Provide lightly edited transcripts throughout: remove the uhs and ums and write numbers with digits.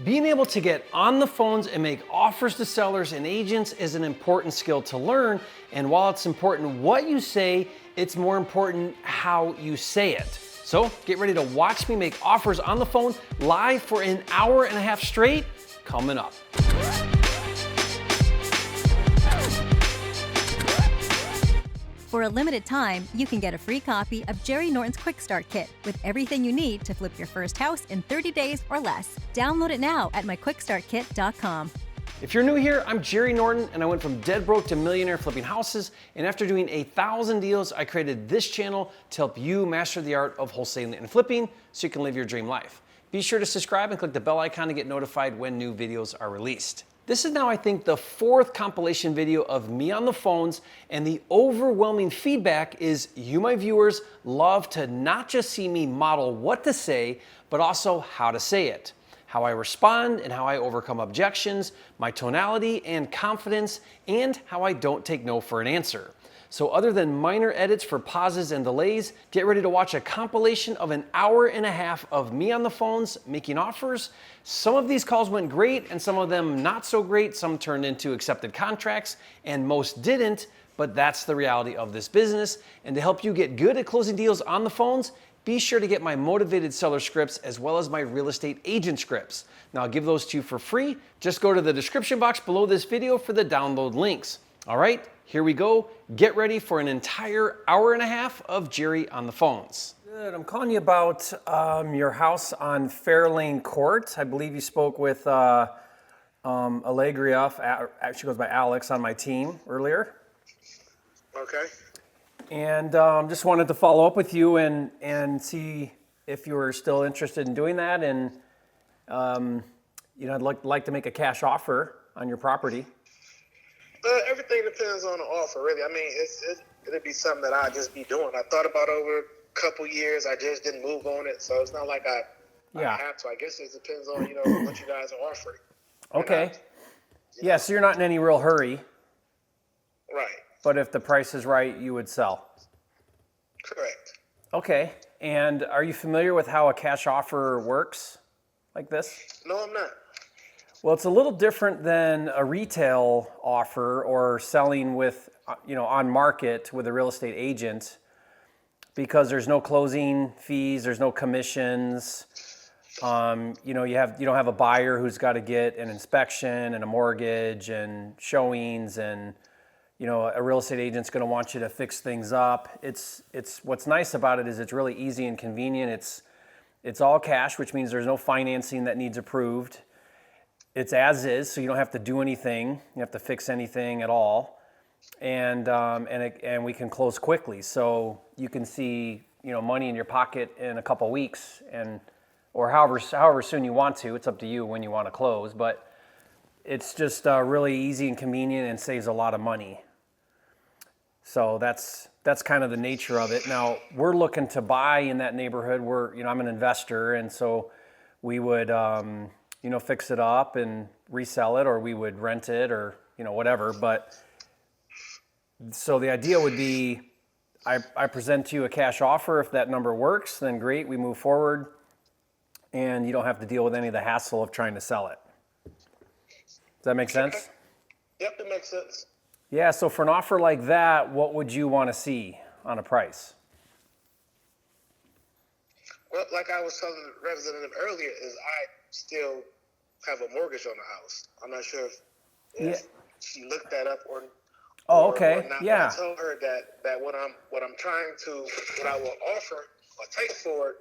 Being able to get on the phones and make offers to sellers and agents is an important skill to learn. And while it's important what you say, it's more important how you say it. So get ready to watch me make offers on the phone live for an hour and a half straight, coming up. For a limited time, you can get a free copy of Jerry Norton's Quickstart Kit with everything you need to flip your first house in 30 days or less. Download it now at myquickstartkit.com. If you're new here, I'm Jerry Norton, and I went from dead broke to millionaire flipping houses. And after doing 1,000 deals, I created this channel to help you master the art of wholesaling and flipping so you can live your dream life. Be sure to subscribe and click the bell icon to get notified when new videos are released. This is now, I think, the 4th compilation video of me on the phones, and the overwhelming feedback is you, my viewers, love to not just see me model what to say, but also how to say it, how I respond and how I overcome objections, my tonality and confidence, and how I don't take no for an answer. So other than minor edits for pauses and delays, get ready to watch a compilation of an hour and a half of me on the phones making offers. Some of these calls went great and some of them not so great. Some turned into accepted contracts and most didn't, but that's the reality of this business. And to help you get good at closing deals on the phones, be sure to get my motivated seller scripts as well as my real estate agent scripts. Now I'll give those to you for free. Just go to the description box below this video for the download links. All right, here we go. Get ready for an entire hour and a half of Jerry on the phones. Good. I'm calling you about your house on Fairlane Court. I believe you spoke with Allegria, actually goes by Alex, on my team earlier. Okay. And just wanted to follow up with you and see if you were still interested in doing that. And I'd like to make a cash offer on your property. Everything depends on the offer, really. I mean, it'd be something that I'd just be doing. I thought about over a couple years. I just didn't move on it, so it's not like I have to. I guess it depends on what you guys are offering. Okay. Yeah, so you're not in any real hurry. Right. But if the price is right, you would sell. Correct. Okay. And are you familiar with how a cash offer works like this? No, I'm not. Well, it's a little different than a retail offer or selling with, on market with a real estate agent, because there's no closing fees, there's no commissions. You don't have a buyer who's got to get an inspection and a mortgage and showings, and a real estate agent's going to want you to fix things up. It's what's nice about it is it's really easy and convenient. It's all cash, which means there's no financing that needs approved. It's as is, so you don't have to do anything. You don't have to fix anything at all, and we can close quickly. So you can see money in your pocket in a couple weeks, or however soon you want to. It's up to you when you want to close, but it's just really easy and convenient and saves a lot of money. So that's kind of the nature of it. Now we're looking to buy in that neighborhood. I'm an investor, and so we would. Fix it up and resell it, or we would rent it, or whatever. But so the idea would be, I present to you a cash offer. If that number works, then great, we move forward, and you don't have to deal with any of the hassle of trying to sell it. Does that make sense? Yep, it makes sense. Yeah. So for an offer like that, what would you want to see on a price? Well, like I was telling the representative earlier, is I still have a mortgage on the house. I'm not sure if she looked that up or okay. or not. Yeah. I told her that what I will offer or take for it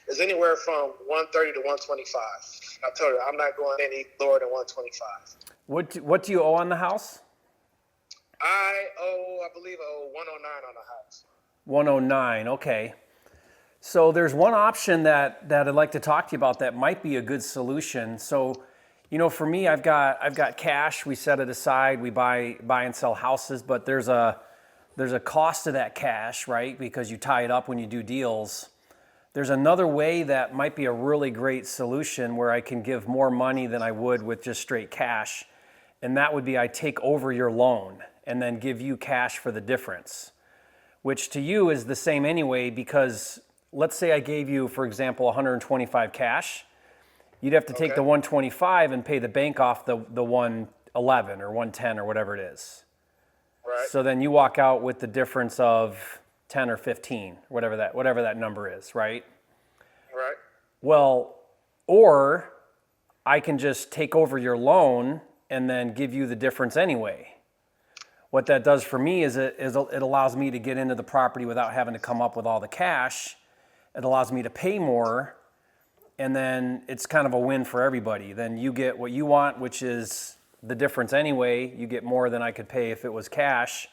is anywhere from 130 to 125. I told her I'm not going any lower than 125. What do you owe on the house? I believe I owe 109 on the house. 109. Okay. So there's one option that I'd like to talk to you about that might be a good solution. So, for me, I've got cash. We set it aside. We buy and sell houses, but there's a cost to that cash, right? Because you tie it up when you do deals. There's another way that might be a really great solution where I can give more money than I would with just straight cash, and that would be I take over your loan and then give you cash for the difference, which to you is the same anyway, because let's say I gave you, for example, 125 cash. You'd have to take Okay. the 125 and pay the bank off the 111 or 110 or whatever it is. Right. So then you walk out with the difference of 10 or 15, whatever that number is, right? Right. Well, or I can just take over your loan and then give you the difference anyway. What that does for me is it allows me to get into the property without having to come up with all the cash. It allows me to pay more, and then it's kind of a win for everybody. Then you get what you want, which is the difference anyway. You get more than I could pay if it was cash,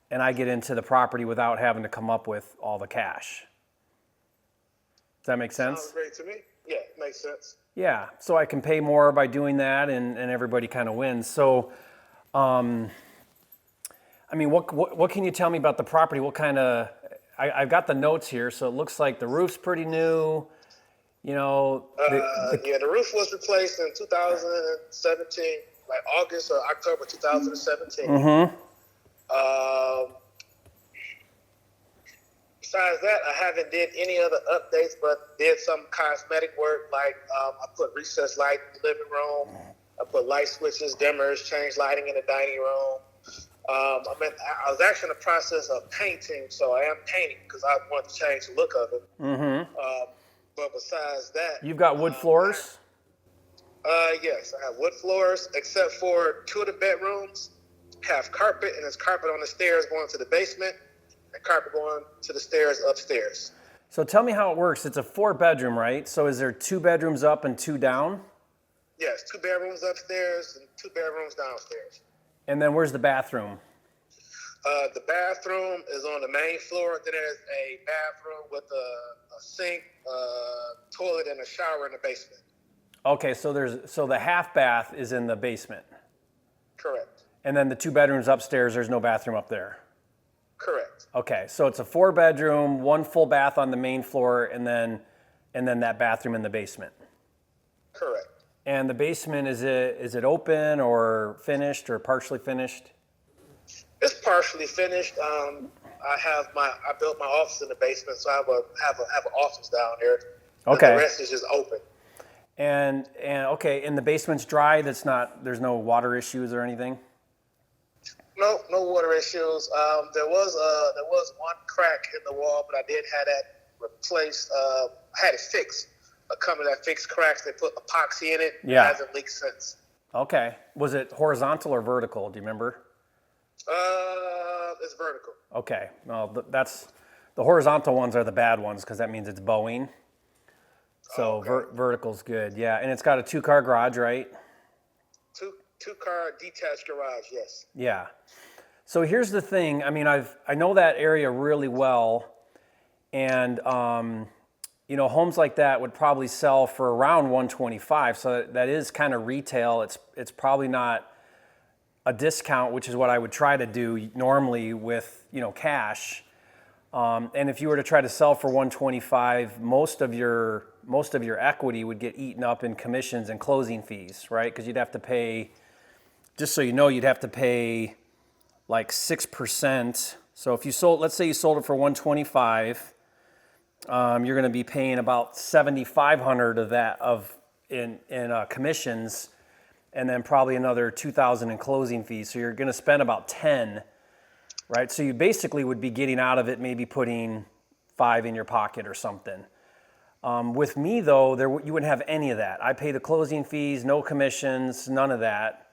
and I get into the property without having to come up with all the cash. Does that make sense? Sounds great to me. Yeah, it makes sense. Yeah, so I can pay more by doing that, and everybody kind of wins. So, I mean, what can you tell me about the property? What kind of, I've got the notes here, so it looks like the roof's pretty new, you know. The roof was replaced in 2017, like August or October 2017. Mm-hmm. Besides that, I haven't did any other updates, but did some cosmetic work, like I put recessed light in the living room. I put light switches, dimmers, changed lighting in the dining room. I was actually in the process of painting, so I am painting because I want to change the look of it. Mm-hmm. But besides that, You've got wood floors? Yes, I have wood floors, except for 2 of the bedrooms have carpet, and there's carpet on the stairs going to the basement, and carpet going to the stairs upstairs. So tell me how it works. It's a 4-bedroom, right? So is there 2 bedrooms up and 2 down? Yes, 2 bedrooms upstairs and 2 bedrooms downstairs. And then where's the bathroom? The bathroom is on the main floor. Then there's a bathroom with a sink, toilet, and a shower in the basement. Okay, so the half bath is in the basement. Correct. And then the 2 bedrooms upstairs, there's no bathroom up there. Correct. Okay, so it's a 4-bedroom, 1 full bath on the main floor, and then that bathroom in the basement. Correct. And the basement, is it open or finished or partially finished? It's partially finished. I built my office in the basement, so I have an office down there. Okay. The rest is just open. And okay, and the basement's dry. There's no water issues or anything. No water issues. There was one crack in the wall, but I did have that replaced. I had it fixed. A company that fixed cracks, they put epoxy in it. Yeah. It hasn't leaked since. Okay. Was it horizontal or vertical? Do you remember? It's vertical. Okay. Well, that's the horizontal ones are the bad ones because that means it's bowing. So vertical's good. Yeah, and it's got a 2-car garage, right? Two-car detached garage. Yes. Yeah. So here's the thing. I mean, I know that area really well, and homes like that would probably sell for around 125. So that is kind of retail. It's probably not a discount, which is what I would try to do normally with cash. And if you were to try to sell for 125, most of your equity would get eaten up in commissions and closing fees, right? Because you'd have to pay, just so you know, you'd have to pay like 6%. So if you sold, let's say you sold it for 125, you're going to be paying about $7,500 of that in commissions, and then probably another $2,000 in closing fees. So you're going to spend about $10,000, right? So you basically would be getting out of it, maybe putting $5,000 in your pocket or something. With me though, you wouldn't have any of that. I pay the closing fees, no commissions, none of that.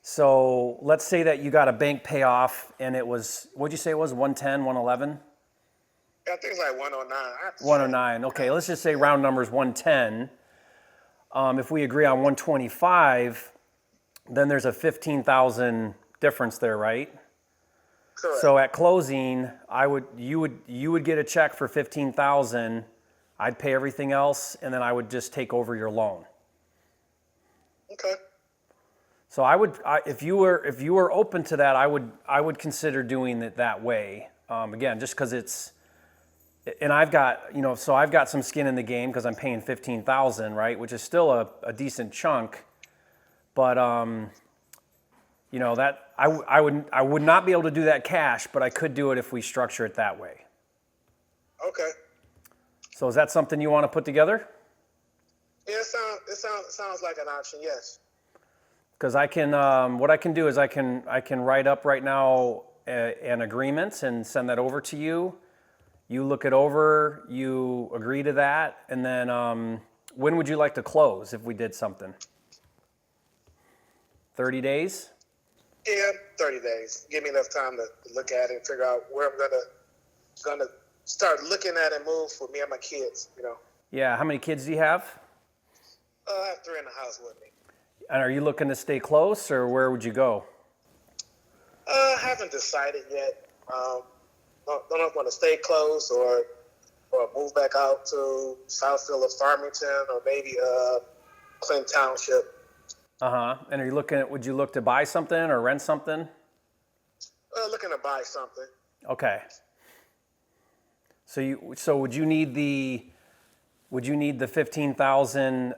So let's say that you got a bank payoff and it was, what'd you say it was, 110, 111? Yeah, I think it's like 109. 109. Okay, let's just say round numbers 110. If we agree on 125, then there's a 15,000 difference there, right? Correct. So at closing, you would get a check for 15,000. I'd pay everything else, and then I would just take over your loan. Okay. So if you were open to that, I would consider doing it that way. Again, just because it's. And I've got, so I've got some skin in the game because I'm paying $15,000, right, which is still a decent chunk. But that I would not be able to do that cash, but I could do it if we structure it that way. Okay. So is that something you want to put together? Yeah, it sounds like an option. Yes. Because I can, what I can do is I can write up right now an agreement and send that over to you. You look it over, you agree to that, and then when would you like to close if we did something? 30 days? Yeah, 30 days. Give me enough time to look at it and figure out where I'm gonna start looking at and move for me and my kids. Yeah. How many kids do you have? I have 3 in the house with me. And are you looking to stay close, or where would you go? Haven't decided yet. Don't know if I want to stay close or move back out to Southfield or Farmington or maybe Clinton Township. And are you would you look to buy something or rent something? Looking to buy something. Okay. So would you need the 15,000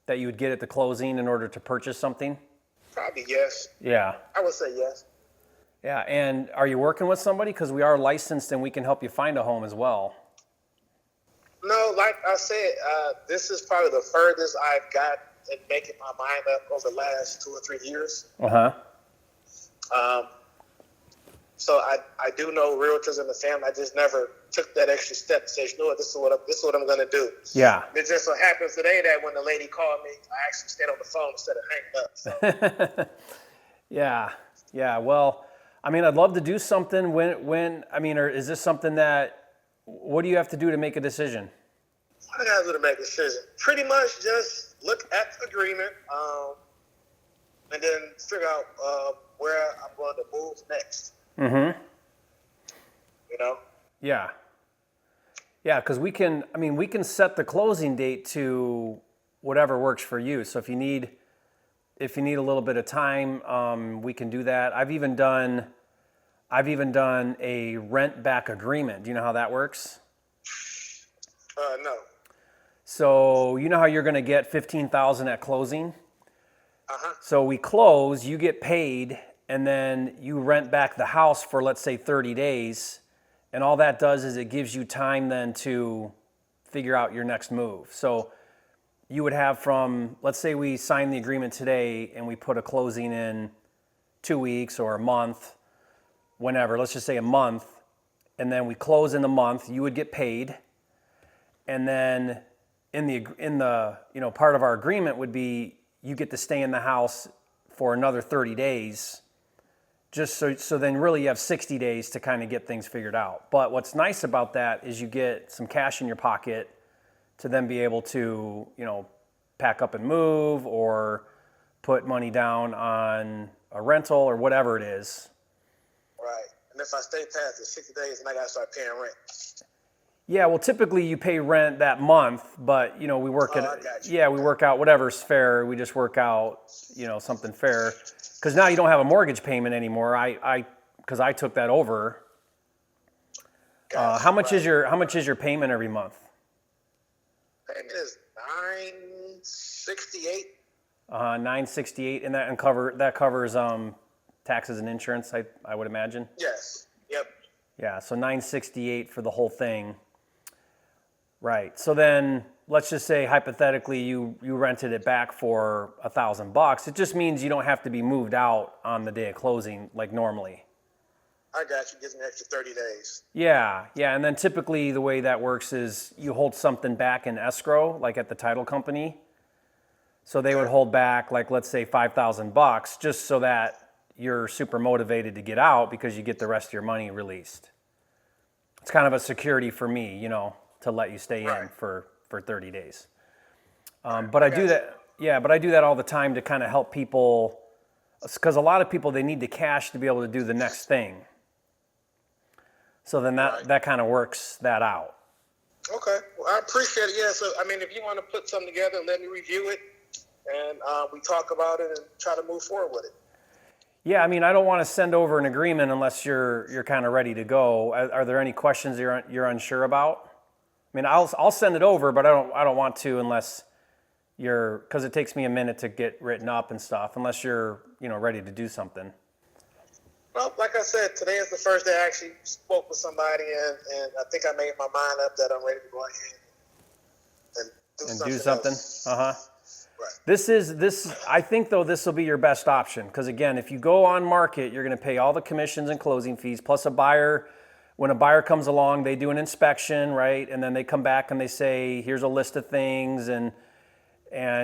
that you would get at the closing in order to purchase something? Probably yes. Yeah. I would say yes. Yeah. And are you working with somebody? Because we are licensed and we can help you find a home as well. No, like I said, this is probably the furthest I've got in making my mind up over the last 2 or 3 years. So I do know realtors in the family. I just never took that extra step to say, you know what, this is what I'm going to do. Yeah. It just so happens today that when the lady called me, I actually stayed on the phone instead of hanging up. So. Yeah. Yeah. Well, I mean, I'd love to do something or is this something what do you have to do to make a decision? What do I have to do to make a decision? Pretty much just look at the agreement and then figure out where I'm going to move next. Mm-hmm. Yeah. Yeah, because we can set the closing date to whatever works for you. So if you need a little bit of time, we can do that. I've even done a rent back agreement. Do you know how that works? No. So you know how you're going to get 15,000 at closing? Uh-huh. So we close, you get paid, and then you rent back the house for, let's say, 30 days. And all that does is it gives you time then to figure out your next move. So you would have let's say we sign the agreement today and we put a closing in 2 weeks or a month, whenever, let's just say a month, and then we close in the month, you would get paid. And then in the part of our agreement would be you get to stay in the house for another 30 days. Just so then really you have 60 days to kind of get things figured out. But what's nice about that is you get some cash in your pocket to then be able to, pack up and move or put money down on a rental or whatever it is. Right. And if I stay past the 60 days, then I got to start paying rent. Yeah, well, typically you pay rent that month, but, we work we work out whatever's fair. We just work out, something fair. Because now you don't have a mortgage payment anymore. Because I took that over. How much is your payment every month? Payment is $968. $968, and that covers taxes and insurance. I would imagine. Yes. Yep. Yeah. So $968 for the whole thing. Right. So then let's just say hypothetically you rented it back for $1,000. It just means you don't have to be moved out on the day of closing like normally. I got you. Gives me an extra 30 days. Yeah. And then typically the way that works is you hold something back in escrow, like at the title company. So they would hold back, like, let's say $5,000 just so that you're super motivated to get out because you get the rest of your money released. It's kind of a security for me, to let you stay in for 30 days. But I do that. Yeah, but I do that all the time to kind of help people, because a lot of people, they need the cash to be able to do the next thing. So then that kind of works that out. Okay. Well, I appreciate it. Yeah, so, if you want to put something together, let me review it, and we talk about it and try to move forward with it. Yeah, I don't want to send over an agreement unless you're kind of ready to go. Are there any questions you're unsure about? I'll send it over, but I don't want to unless because it takes me a minute to get written up and stuff, unless you're, ready to do something. Well, like I said, today is the first day I actually spoke with somebody, and I think I made my mind up that I'm ready to go ahead and do something. Right. This. I think though this will be your best option because again, if you go on market, you're going to pay all the commissions and closing fees plus a buyer. When a buyer comes along, they do an inspection, right, and then they come back and they say, "Here's a list of things," and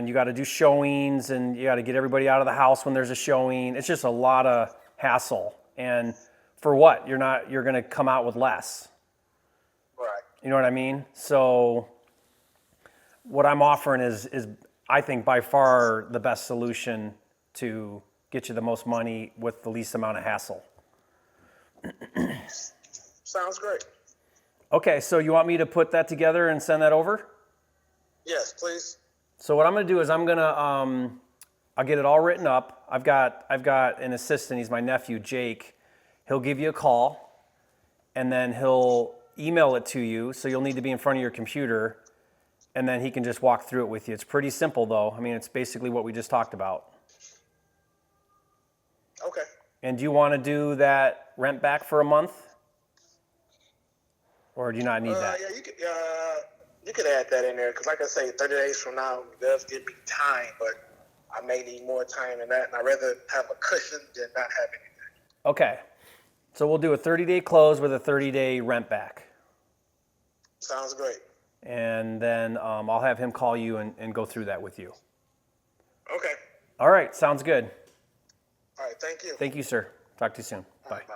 you got to do showings and you got to get everybody out of the house when there's a showing. It's just a lot of hassle, and for what? You're going to come out with less. Right. You know what I mean? So what I'm offering is I think by far the best solution to get you the most money with the least amount of hassle. Sounds great. Okay, so you want me to put that together and send that over? Yes, please. So what I'm going to do is I'm going to I'll get it all written up. I've got an assistant. He's my nephew, Jake. He'll give you a call, and then he'll email it to you. So you'll need to be in front of your computer. And then he can just walk through it with you. It's pretty simple, though. I mean, it's basically what we just talked about. Okay. And do you want to do that rent back for a month? Or do you not need that? Yeah, you could add that in there because, like I say, 30 days from now does give me time, but I may need more time than that, and I'd rather have a cushion than not have anything. Okay. So we'll do a 30-day close with a 30-day rent back. Sounds great. And then I'll have him call you and go through that with you. Okay. All right, sounds good. All right, thank you. Thank you, sir. Talk to you soon. Bye. Bye.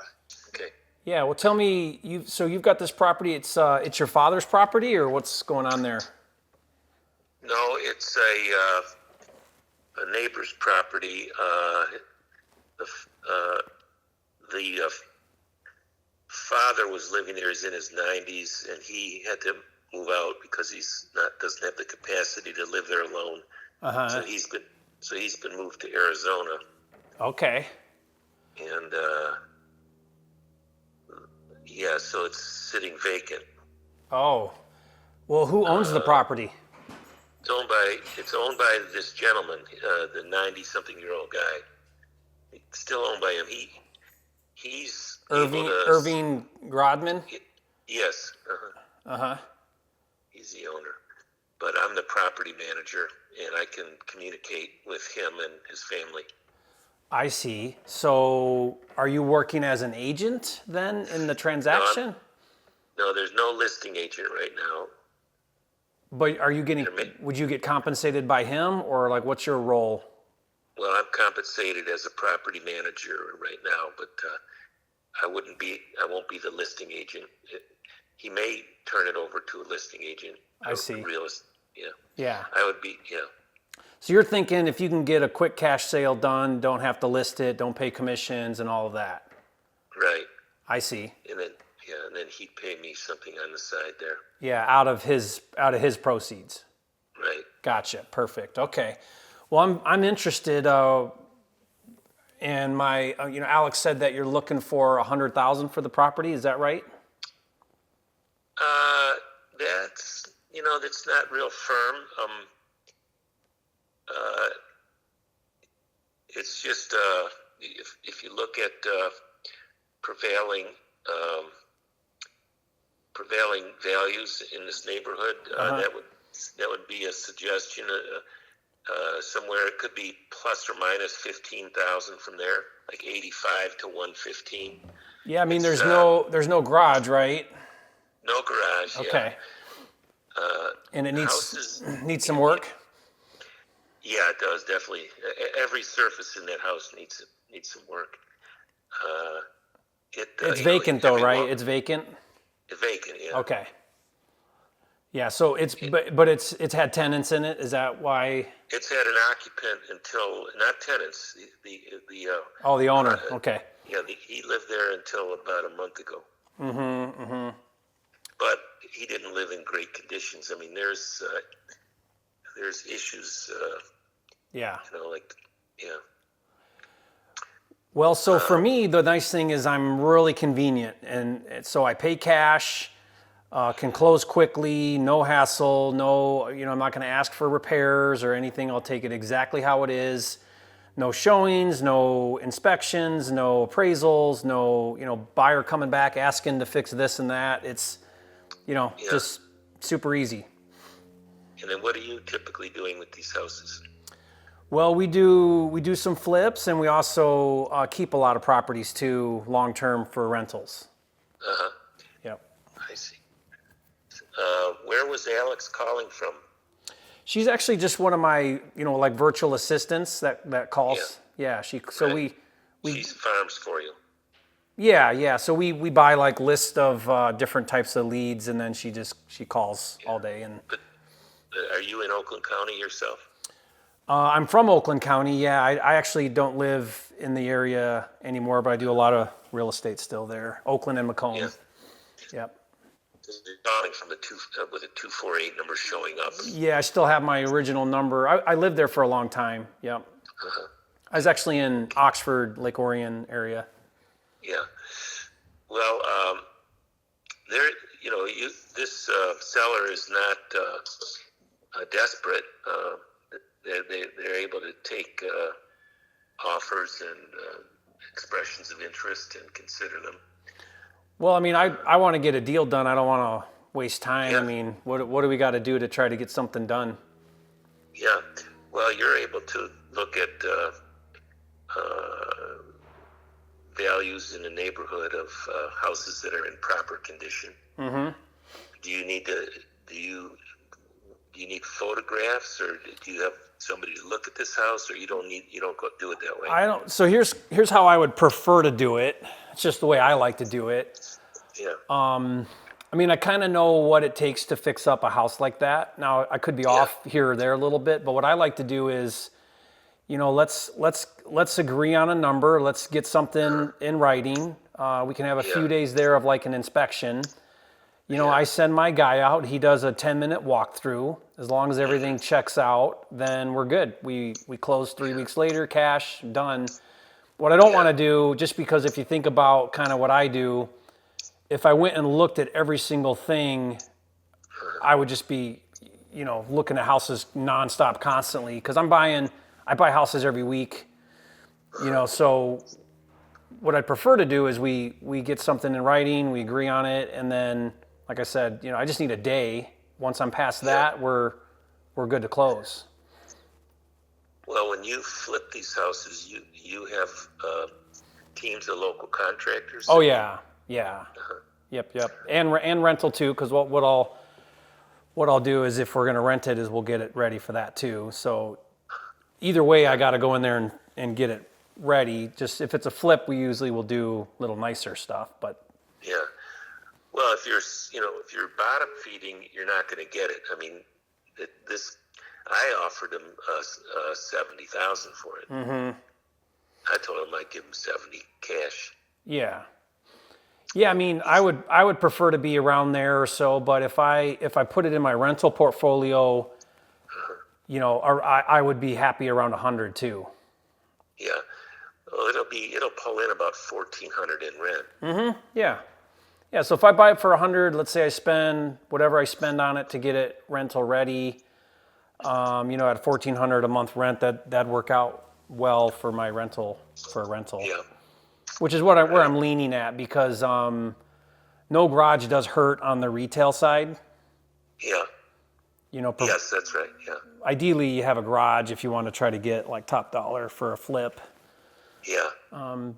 Okay. Yeah, well, tell me, you've got this property. It's your father's property, or what's going on there? No, it's a neighbor's property. The father was living there. He's in his 90s, and he had to move out because doesn't have the capacity to live there alone. So he's been moved to Arizona. Okay. And so it's sitting vacant. Oh, well, who owns the property? It's owned by this gentleman, the 90-something-year-old guy. It's still owned by him. He's Irving Grodman? Yes. He's the owner. But I'm the property manager, and I can communicate with him and his family. I see. So are you working as an agent then in the transaction? No, there's no listing agent right now. But would you get compensated by him, or like what's your role? Well, I'm compensated as a property manager right now, but I won't be the listing agent. He may turn it over to a listing agent. I see. Yeah. I would be, yeah. So you're thinking if you can get a quick cash sale done, don't have to list it, don't pay commissions and all of that. Right. I see. And then he'd pay me something on the side there. Yeah, out of his proceeds. Right. Gotcha. Perfect. Okay. Well, I'm interested. And my, Alex said that you're looking for $100,000 for the property. Is that right? That's not real firm. It's just if you look at prevailing values in this neighborhood, that would be a suggestion. Somewhere it could be plus or minus 15,000 from there, like 85 to 115. Yeah, I mean there's no garage, right? No garage. Okay. Yeah. And it needs some work. Yeah, it does definitely. Every surface in that house needs some work. It's vacant though, right? It's vacant. It's vacant, yeah. Okay. Yeah, so it's had tenants in it. Is that why? It's had an occupant until not tenants. The owner. Okay. Yeah, he lived there until about a month ago. Mm-hmm. But he didn't live in great conditions. I mean, there's issues. Yeah. Yeah. Well, so for me, the nice thing is I'm really convenient, and so I pay cash, can close quickly, no hassle, I'm not going to ask for repairs or anything. I'll take it exactly how it is. No showings, no inspections, no appraisals, no, buyer coming back asking to fix this and that. It's, just super easy. And then what are you typically doing with these houses? Well, we do some flips, and we also keep a lot of properties too, long term for rentals. Yep. I see. Where was Alex calling from? She's actually just one of my, like virtual assistants that calls. Yeah. She farms for you. Yeah. So we buy like lists of different types of leads, and then she calls all day. And But are you in Oakland County yourself? I'm from Oakland County. Yeah, I actually don't live in the area anymore, but I do a lot of real estate still there. Oakland and Macomb. Yeah. Yep. You're calling from with a 248 number showing up. Yeah, I still have my original number. I lived there for a long time. Yep. I was actually in Oxford, Lake Orion area. Yeah. Well, this seller is not desperate. They're able to take offers and expressions of interest and consider them. Well, I mean, I want to get a deal done. I don't want to waste time. Yeah. I mean, what do we got to do to try to get something done? Yeah. Well, you're able to look at values in the neighborhood of houses that are in proper condition. Mm-hmm. Do you need photographs, or do you have somebody to look at this house, or you don't go do it that way? I don't. So here's how I would prefer to do it. It's just the way I like to do it. Yeah. I mean, I kind of know what it takes to fix up a house like that. Now, I could be off here or there a little bit, but what I like to do is, let's agree on a number. Let's get something in writing. We can have a few days there of like an inspection. I send my guy out. He does a 10-minute walkthrough. As long as everything checks out, then we're good. We close 3 weeks later, cash, done. What I don't want to do, just because if you think about kind of what I do, if I went and looked at every single thing, I would just be, looking at houses nonstop constantly, because I buy houses every week, so what I'd prefer to do is we get something in writing, we agree on it, and then, like I said, I just need a day. Once I'm past that, we're good to close. Well, when you flip these houses, you have teams of local contractors. Oh yeah. Yep. And rental too, because what I'll do is, if we're gonna rent it, is we'll get it ready for that too. So either way, I got to go in there and get it ready. Just if it's a flip, we usually will do a little nicer stuff, but. Yeah. Well, if you're bottom feeding, you're not going to get it. I mean, I offered him $70,000 for it. Mm-hmm. I told him I'd give him $70,000 cash. Yeah. I mean, I would prefer to be around there or so, but if I put it in my rental portfolio, I would be happy around 100 too. Yeah. Well, it'll pull in about $1,400 in rent. Mm-hmm. Yeah. So if I buy it for 100, let's say I spend whatever I spend on it to get it rental ready, at $1,400 a month rent, that'd work out well for my rental, for a rental. Yeah. Which is where I'm leaning at, because no garage does hurt on the retail side. Yeah. Yes, that's right. Yeah. Ideally, you have a garage if you want to try to get like top dollar for a flip. Yeah.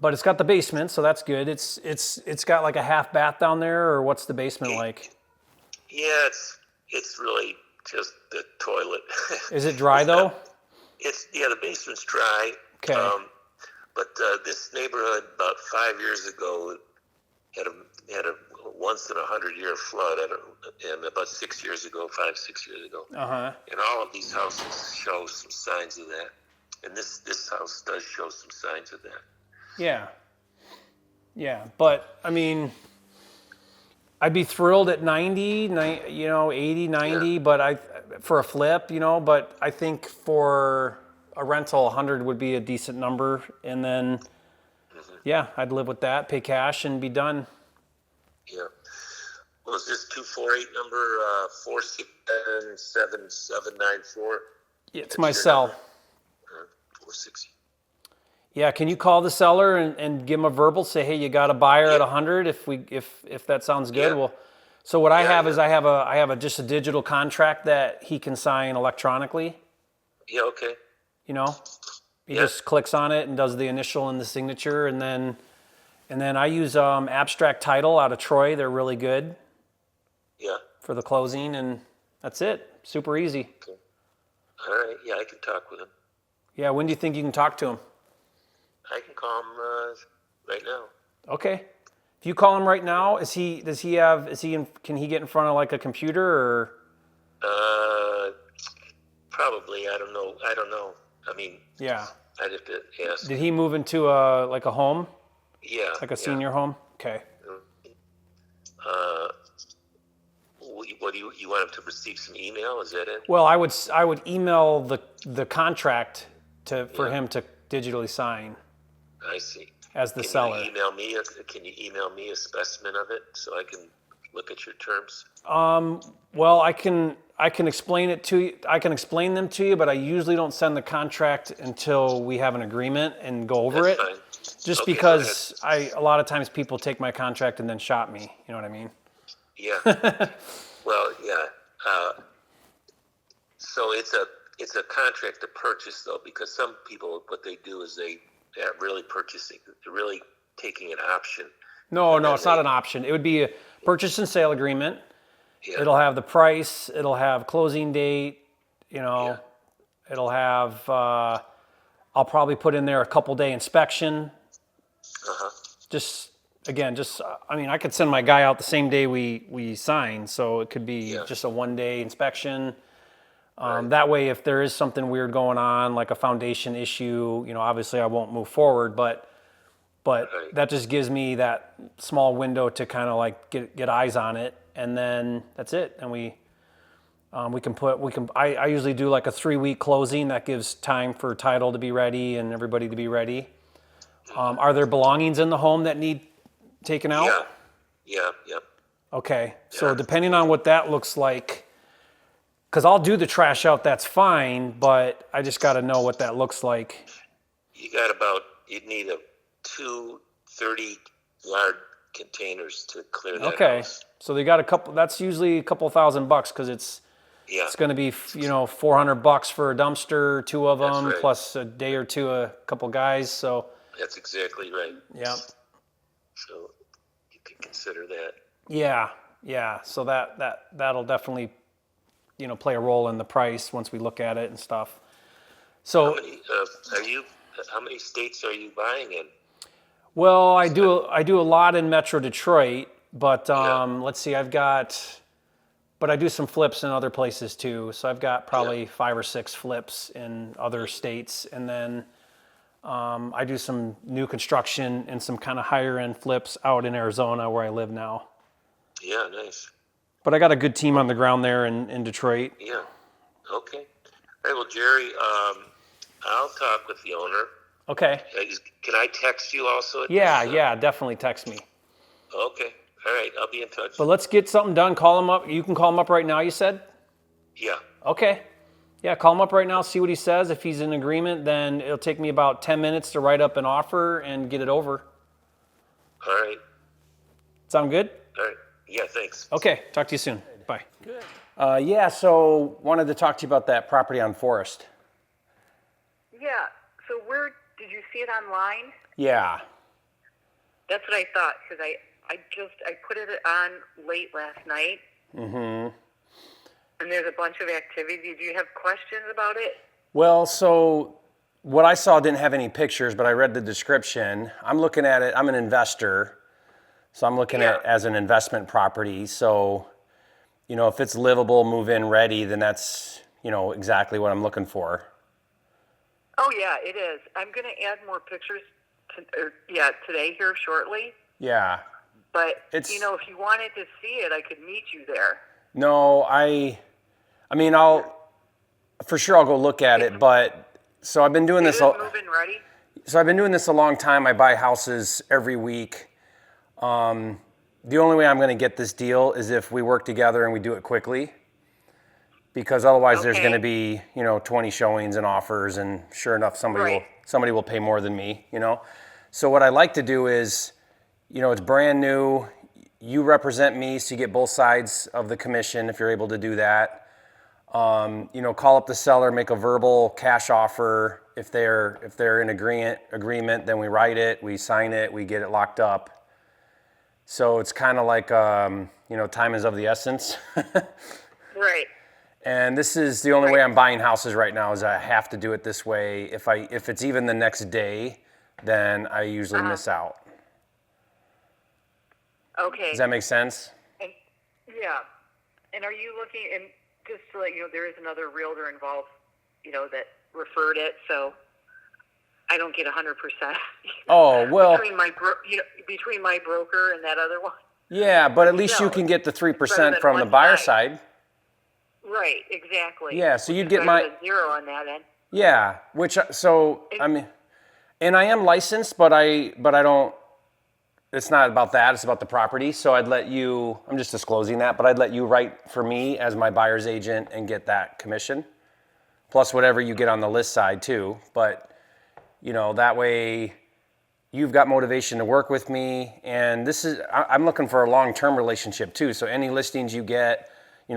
But it's got the basement, so that's good. It's got like a half bath down there, or what's the basement like? Yeah, it's really just the toilet. Is it dry though? The basement's dry. Okay. But this neighborhood about 5 years ago had a once in 100-year flood, and about 6 years ago, 6 years ago. Uh-huh. And all of these houses show some signs of that. And this house does show some signs of that. Yeah. But I mean, I'd be thrilled at 90, 80, 90, but for a flip, but I think for a rental, 100 would be a decent number. And then, I'd live with that, pay cash and be done. Yeah. Well, is this 248 number 4677794? Yeah, it's my cell. 460. Yeah, can you call the seller and give him a verbal? Say, hey, you got a buyer at 100. If that sounds good, So what I have is I have a just a digital contract that he can sign electronically. Yeah, okay. You know, he just clicks on it and does the initial and the signature, and then I use Abstract Title out of Troy. They're really good. Yeah. For the closing, and that's it. Super easy. Okay. All right. Yeah, I can talk with him. Yeah. When do you think you can talk to him? I can call him right now. Okay. If you call him right now, can he get in front of like a computer or? Probably. I don't know. I mean. Yeah. I'd have to ask. Did he move into a home? Yeah. Like a senior home? Okay. What do you want him to receive some email? Is that it? Well, I would email the contract for him to digitally sign. I see. As the seller. Can you email me a specimen of it so I can look at your terms? Well, I can explain it to you. I can explain them to you, but I usually don't send the contract until we have an agreement and go over it. Fine. Just because a lot of times people take my contract and then shop me. You know what I mean? Yeah. Well, yeah. So it's a contract to purchase though, because some people what they do is they're really purchasing. They're really taking an option. No, it's not an option. It would be a purchase and sale agreement. Yeah. It'll have the price. It'll have closing date. You know, Yeah. It'll have. I'll probably put in there a couple day inspection. I mean, I could send my guy out the same day we sign, so it could be just a 1 day inspection. That way, if there is something weird going on, like a foundation issue, you know, obviously I won't move forward, but that just gives me that small window to kind of like get eyes on it, and then that's it. And I usually do like a 3-week closing that gives time for title to be ready and everybody to be ready. Are there belongings in the home that need taken out? Yeah. Okay, so depending on what that looks like, because I'll do the trash out, that's fine, but I just got to know what that looks like. You'd need 2 30-yard containers to clear that house. So they got a couple. That's usually a couple $1,000 because it's going to be $400 for a dumpster, 2 of them, right. plus a day or two, a couple guys. So that's exactly right. Yeah. So you can consider that. Yeah. So that'll definitely play a role in the price once we look at it and stuff. So how many states are you buying in? Well, I do a lot in Metro Detroit, but let's see, but I do some flips in other places too. So I've got probably 5 or 6 flips in other states, and then I do some new construction and some kind of higher end flips out in Arizona where I live now. Yeah, nice. But I got a good team on the ground there in Detroit. Yeah. Okay. All right. Well, Jerry, I'll talk with the owner. Okay. Can I text you also? Yeah, definitely text me. Okay. All right. I'll be in touch. But let's get something done. Call him up. You can call him up right now, you said? Yeah. Okay. Yeah, call him up right now, see what he says. If he's in agreement, then it'll take me about 10 minutes to write up an offer and get it over. All right. Sound good? All right. Yeah, thanks. Okay. Talk to you soon. Bye. Good. So wanted to talk to you about that property on Forest. Yeah. So where did you see it online? Yeah. That's what I thought, because I put it on late last night. Mm-hmm. And there's a bunch of activity. Do you have questions about it? Well, so what I saw didn't have any pictures, but I read the description. I'm looking at it. I'm an investor, so I'm looking at it as an investment property. So, if it's livable, move-in ready, then that's, exactly what I'm looking for. Oh, yeah, it is. I'm going to add more pictures today here shortly. Yeah. But, if you wanted to see it, I could meet you there. No, I'll go look at it, but so I've been doing this. Move-in ready? So I've been doing this a long time. I buy houses every week. The only way I'm going to get this deal is if we work together and we do it quickly, because otherwise there's going to be, 20 showings and offers, and sure enough, somebody will pay more than me, So what I like to do is, it's brand new. you represent me, so you get both sides of the commission if you're able to do that. Call up the seller, make a verbal cash offer. If they're in agreement, then we write it, we sign it, we get it locked up. So it's kind of like, time is of the essence. Right. And this is the only way I'm buying houses right now is I have to do it this way. If it's even the next day, then I usually miss out. Okay. Does that make sense? And, yeah. And are you looking, and just to let you know, there is another realtor involved, that referred it, so I don't get 100%. Oh, well. Between my broker and that other one. Yeah, but at least you can get the 3% from the buyer side. Right, exactly. Yeah, so you'd get my 0 on that end. Yeah, and I am licensed, but I don't. It's not about that. It's about the property. So I'd let you. I'm just disclosing that, but I'd let you write for me as my buyer's agent and get that commission, plus whatever you get on the list side too. But that way, you've got motivation to work with me, and I'm looking for a long-term relationship too. So any listings you get,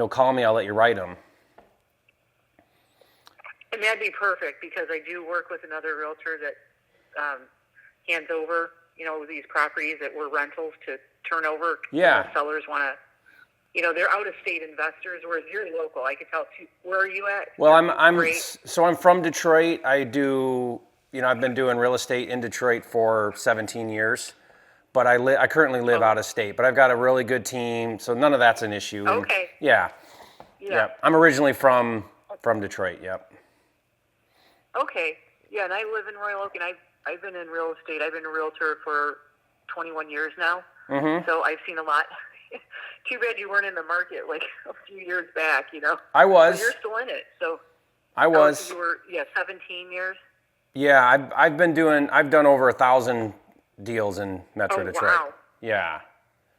call me. I'll let you write them. And that'd be perfect because I do work with another realtor that hands over, these properties that were rentals to turn over. Yeah. Sellers want to, they're out-of-state investors, whereas you're local. I can tell too. Where are you at? Well, I'm from Detroit. I've been doing real estate in Detroit for 17 years, but I currently live out of state. But I've got a really good team, so none of that's an issue. Okay. Yeah. I'm originally from Detroit. Yep. Okay. Yeah, and I live in Royal Oak, and I've been in real estate. I've been a realtor for 21 years now, so I've seen a lot. Too bad you weren't in the market like a few years back, I was. But you're still in it, so. I was. So you were, 17 years? Yeah, I've done over 1,000 deals in Metro Detroit. Wow. Yeah.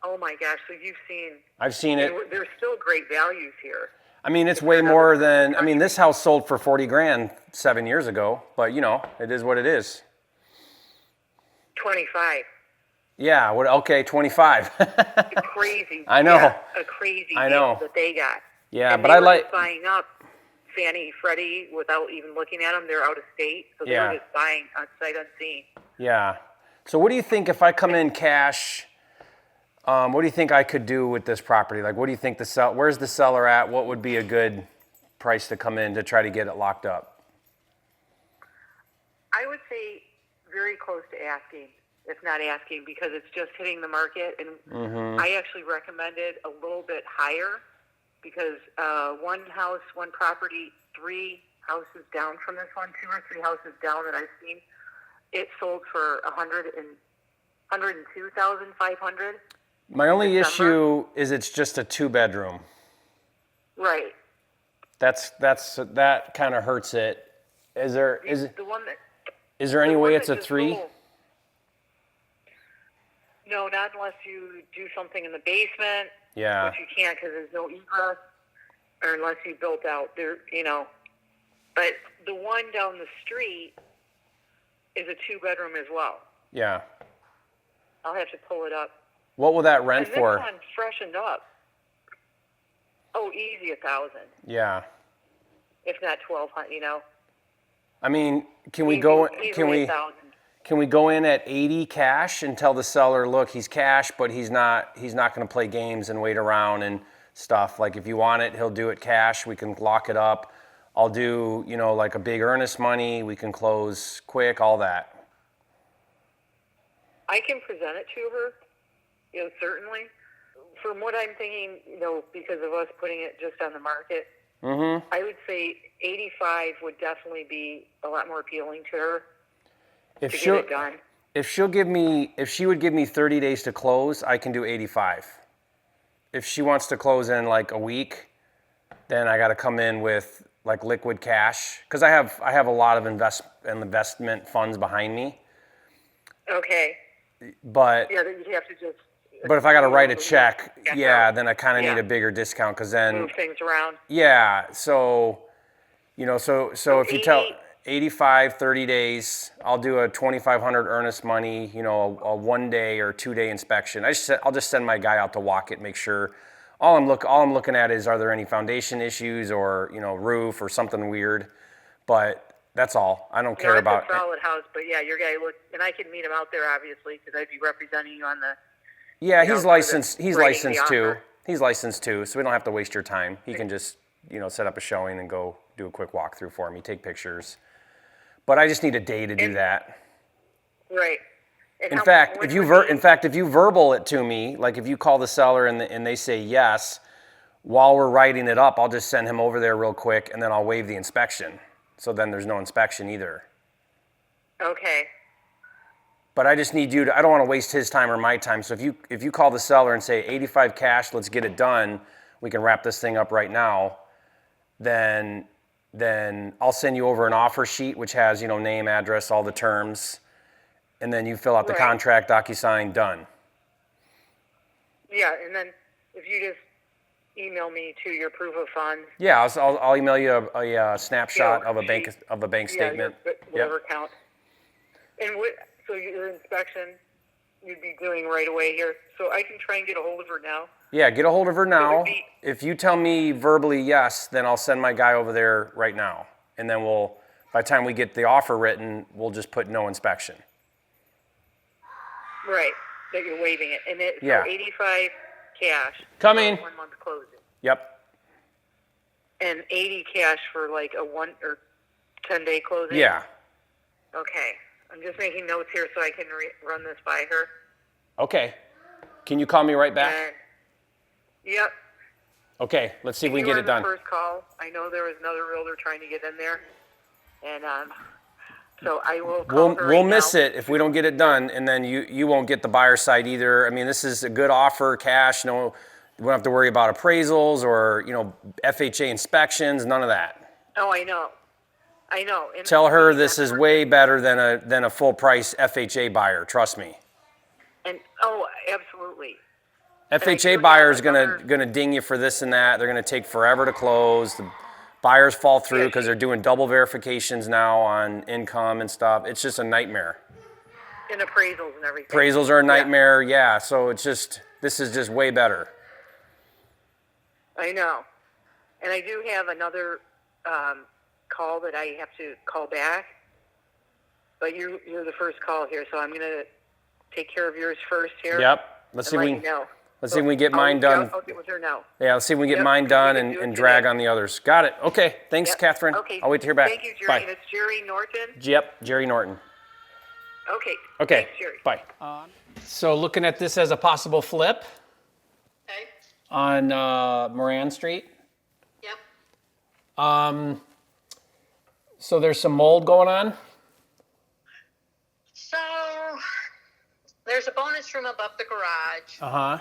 Oh my gosh, so you've seen. I've seen it. There's still great values here. I mean, it's way more than, this house sold for $40,000 7 years ago, but it is what it is. 25. Yeah, okay, 25. Crazy. I know. Yeah, a crazy deal that they got. Yeah, and but they I were like just buying up Fannie, Freddie without even looking at them. They're out of state, so they were just buying on sight unseen. Yeah. So what do you think if I come in cash? What do you think I could do with this property? Like, what do you think where's the seller at? What would be a good price to come in to try to get it locked up? I would say very close to asking, if not asking, because it's just hitting the market. And I actually recommended a little bit higher because one property, 3 houses down from this one, 2 or 3 houses down that I've seen, it sold for $102,500. My only issue is it's just a 2-bedroom. Right. That kind of hurts it. Is there any way it's a 3? No, not unless you do something in the basement. Yeah. Which you can't because there's no egress, or unless you built out there, But the one down the street is a 2-bedroom as well. Yeah. I'll have to pull it up. What will that rent and for? This one freshened up. Oh, easy 1,000. Yeah. If not 1,200, I mean, can we go in at 80 cash and tell the seller, look, he's cash, but he's not going to play games and wait around and stuff. Like if you want it, he'll do it cash. We can lock it up. I'll do, like a big earnest money. We can close quick, all that. I can present it to her. Certainly. From what I'm thinking, because of us putting it just on the market, I would say 85 would definitely be a lot more appealing to her to get it done. If she would give me 30 days to close, I can do 85. If she wants to close in like a week, then I got to come in with like liquid cash because I have a lot of investment funds behind me. Okay. But yeah, then you have to just. But if I got to write a check, then I kind of need a bigger discount because then move things around. Yeah, so if 85, 30 days. I'll do a $2,500 earnest money, you know, a 1 day or 2 day inspection. I'll just send my guy out to walk it, make sure. All I'm looking at is, are there any foundation issues or, you know, roof or something weird? But that's all. I don't care about. It's a solid house, but yeah, your guy and I can meet him out there obviously because I'd be representing you on the. Yeah, he's licensed. He's licensed too. Offer. He's licensed too, so we don't have to waste your time. He can just, you know, set up a showing and go do a quick walkthrough for me, take pictures. But I just need a day to do that. Right. And in fact, if you verbal it to me, like if you call the seller and they say yes, while we're writing it up, I'll just send him over there real quick, and then I'll waive the inspection. So then there's no inspection either. Okay. But I just need you to, I don't want to waste his time or my time. So if you call the seller and say 85 cash, let's get it done, we can wrap this thing up right now, then I'll send you over an offer sheet which has, you know, name, address, all the terms, and then you fill out the contract, DocuSign, done. Yeah, and then if you just email me to your proof of funds. Yeah, I'll email you a snapshot of a bank statement. Whatever count. And so your inspection you'd be doing right away here. So I can try and get a hold of her now. Yeah, get a hold of her now. If you tell me verbally yes, then I'll send my guy over there right now. And then by the time we get the offer written, we'll just put no inspection. Right, that you're waiving it. And so 85 cash. Coming. 1 month closing. Yep. And 80 cash for like a 1 or 10 day closing? Yeah. Okay. I'm just making notes here so I can run this by her. Okay. Can you call me right back? Yep. Okay, let's see if we can get it done. First call. I know there was another realtor trying to get in there. And so I will call her. We'll miss it if we don't get it done, and then you won't get the buyer side either. I mean, this is a good offer, cash. No, we don't have to worry about appraisals or, you know, FHA inspections. None of that. Oh, I know. And tell her this is way better than a full price FHA buyer. Trust me. And absolutely. FHA buyer is gonna ding you for this and that. They're gonna take forever to close. The buyers fall through because they're doing double verifications now on income and stuff. It's just a nightmare. And appraisals and everything. Appraisals are a nightmare, yeah. So this is just way better. I know. And I do have another call that I have to call back. But you're the first call here, so I'm gonna take care of yours first here. Yep. Let's see if we can get mine done. I'll get with her now. Yeah, let's see if we can get mine done and drag on the others. Got it. Okay. Thanks, Catherine. Okay. I'll wait to hear back. Thank you, Jerry. Bye. And it's Jerry Norton? Yep, Jerry Norton. Okay. Okay. Thanks, Jerry. Bye. So looking at this as a possible flip Okay. on Moran Street. Yep. So there's some mold going on. So there's a bonus room above the garage. Uh-huh.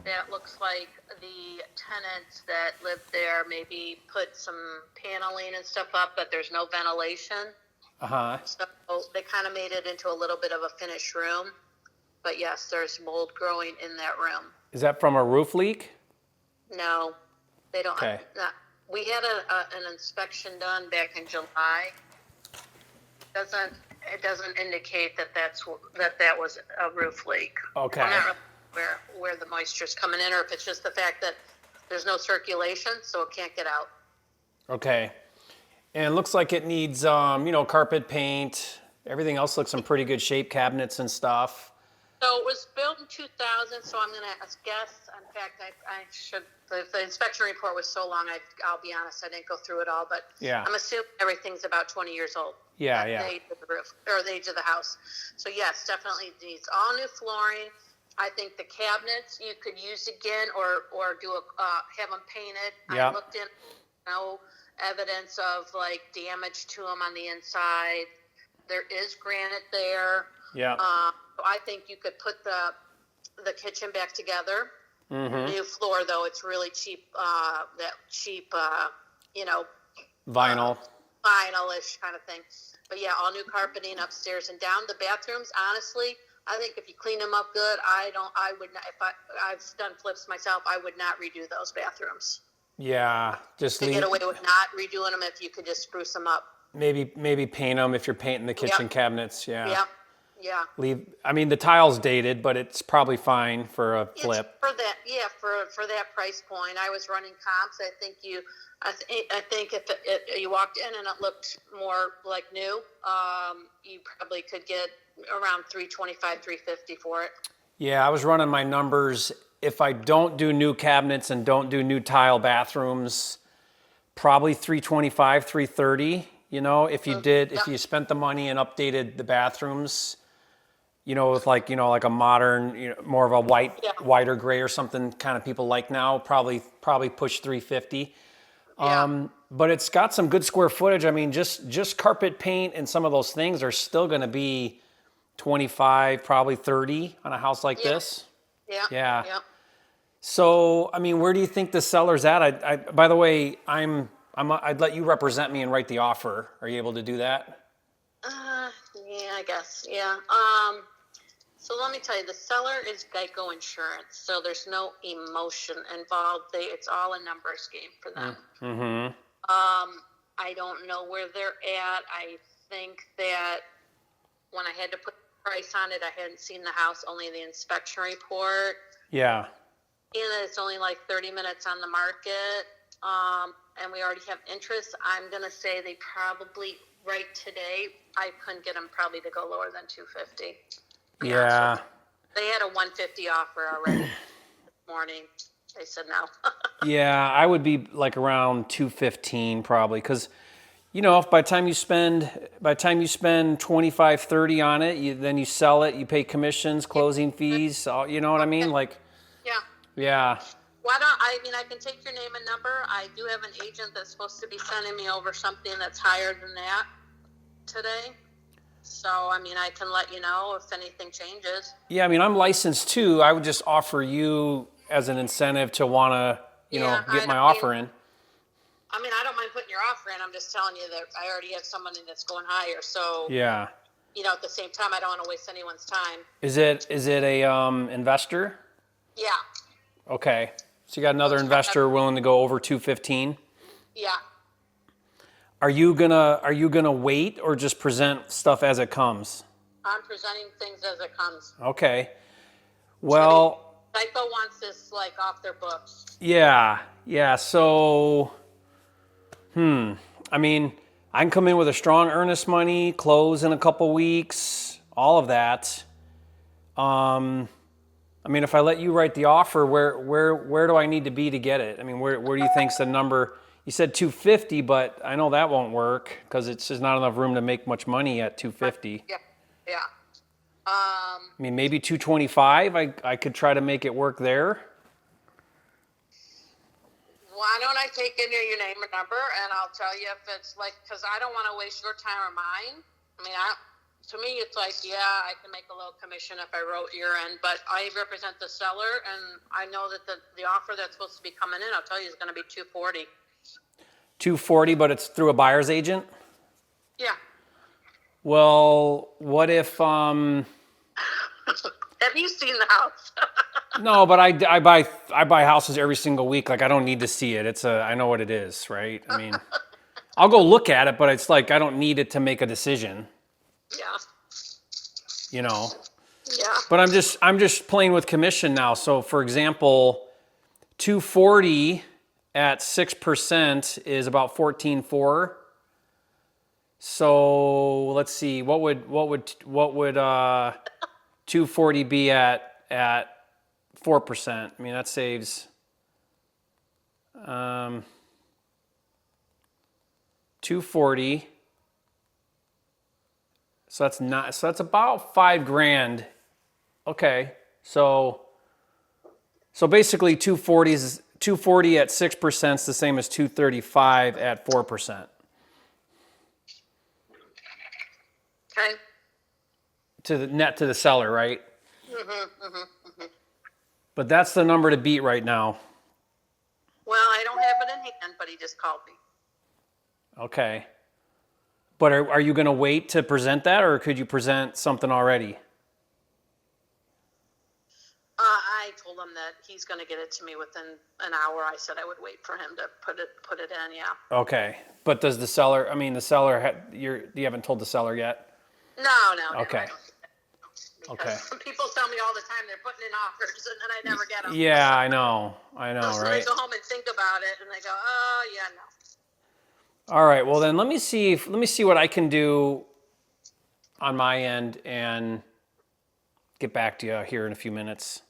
That looks like the tenants that live there maybe put some paneling and stuff up, but there's no ventilation. Uh-huh. So they kind of made it into a little bit of a finished room. But yes, there's mold growing in that room. Is that from a roof leak? No, they don't. Okay. We had an inspection done back in July. It doesn't indicate that was a roof leak. Okay. I'm not really where the moisture's coming in, or if it's just the fact that there's no circulation, so it can't get out. Okay. And it looks like it needs, carpet paint. Everything else looks in pretty good shape, cabinets and stuff. So it was built in 2000, so I'm going to guess. In fact, I should. The inspection report was so long, I'll be honest, I didn't go through it all, but yeah. I'm assuming everything's about 20 years old. Yeah. The age of the roof, or the age of the house. So yes, definitely needs all new flooring. I think the cabinets you could use again, or have them painted. Yeah. I looked in, no evidence of like damage to them on the inside. There is granite there. Yeah. So I think you could put the kitchen back together. Mm-hmm. New floor though, it's really cheap. Vinyl. Vinyl-ish kind of thing. But yeah, all new carpeting upstairs and down. The bathrooms, honestly, I think if you clean them up good, I would not. I've done flips myself, I would not redo those bathrooms. Yeah, just get away with not redoing them if you could just spruce them up. Maybe paint them if you're painting the kitchen cabinets. Yeah. Yeah. I mean, the tile's dated, but it's probably fine for a flip. For that, for that price point, I was running comps. I think if you walked in and it looked more like new, you probably could get around $325, $350 for it. Yeah, I was running my numbers. If I don't do new cabinets and don't do new tile bathrooms, probably $325, $330. You know, if you spent the money and updated the bathrooms, you know, with like a modern, more of a whiter gray or something kind of people like now, probably push $350. But it's got some good square footage. I mean, just carpet paint and some of those things are still going to be 25, probably 30 on a house like this. Yeah. So, I mean, where do you think the seller's at? I by the way, I'd let you represent me and write the offer. Are you able to do that? Yeah, I guess. Yeah. So let me tell you, the seller is Geico Insurance, so there's no emotion involved. It's all a numbers game for them. Mm-hmm. I don't know where they're at. I think that when I had to put the price on it, I hadn't seen the house, only the inspection report. Yeah. And it's only like 30 minutes on the market, and we already have interest. I'm going to say they probably, right today, I couldn't get them probably to go lower than 250. Yeah. They had a 150 offer already this morning. They said no. Yeah, I would be like around 215 probably, because if by the time you spend 25, 30 on it, then you sell it, you pay commissions, closing fees, you know what I mean? Like, yeah. Why don't I can take your name and number. I do have an agent that's supposed to be sending me over something that's higher than that today. So, I can let you know if anything changes. Yeah, I'm licensed too. I would just offer you as an incentive to want to, get my offer in. I don't mind putting your offer in. I'm just telling you that I already have somebody that's going higher. So, yeah. At the same time, I don't want to waste anyone's time. Is it a investor? Yeah. Okay. So you got another investor willing to go over 215? Yeah. Are you gonna wait or just present stuff as it comes? I'm presenting things as it comes. Okay. Well, Geico wants this like off their books. Yeah. So, I can come in with a strong earnest money, close in a couple weeks, all of that. If I let you write the offer, where do I need to be to get it? Where do you think's the number? You said 250, but I know that won't work because it's just not enough room to make much money at 250. Yeah. Maybe 225. I could try to make it work there. Why don't I take in your name and number, and I'll tell you if it's like, because I don't want to waste your time or mine. To me, it's like, I can make a little commission if I wrote your end, but I represent the seller, and I know that the offer that's supposed to be coming in, I'll tell you, is going to be 240. 240, but it's through a buyer's agent? Yeah. Well, what if Have you seen the house? No, but I buy houses every single week. Like, I don't need to see it. I know what it is, right? I'll go look at it, but it's like I don't need it to make a decision. Yeah. Yeah. But I'm just playing with commission now. So for example, 240 at 6% is about 14.4. So let's see, what would 240 be at 4%? That saves 240. So that's about $5,000. Okay. So basically 240 at 6% is the same as 235 at 4%. Okay. To the net to the seller, right? Mm-hmm. But that's the number to beat right now. Well, I don't have it in hand, but he just called me. Okay. But are you going to wait to present that, or could you present something already? I told him that he's going to get it to me within an hour. I said I would wait for him to put it in. Yeah. Okay, but does the seller? I mean, you haven't told the seller yet. No. Okay. Okay. People tell me all the time they're putting in offers, and then I never get them. Yeah, I know, So right? they go home and think about it, and they go, "Oh, yeah, no." All right. Well, then let me see what I can do on my end and get back to you here in a few minutes.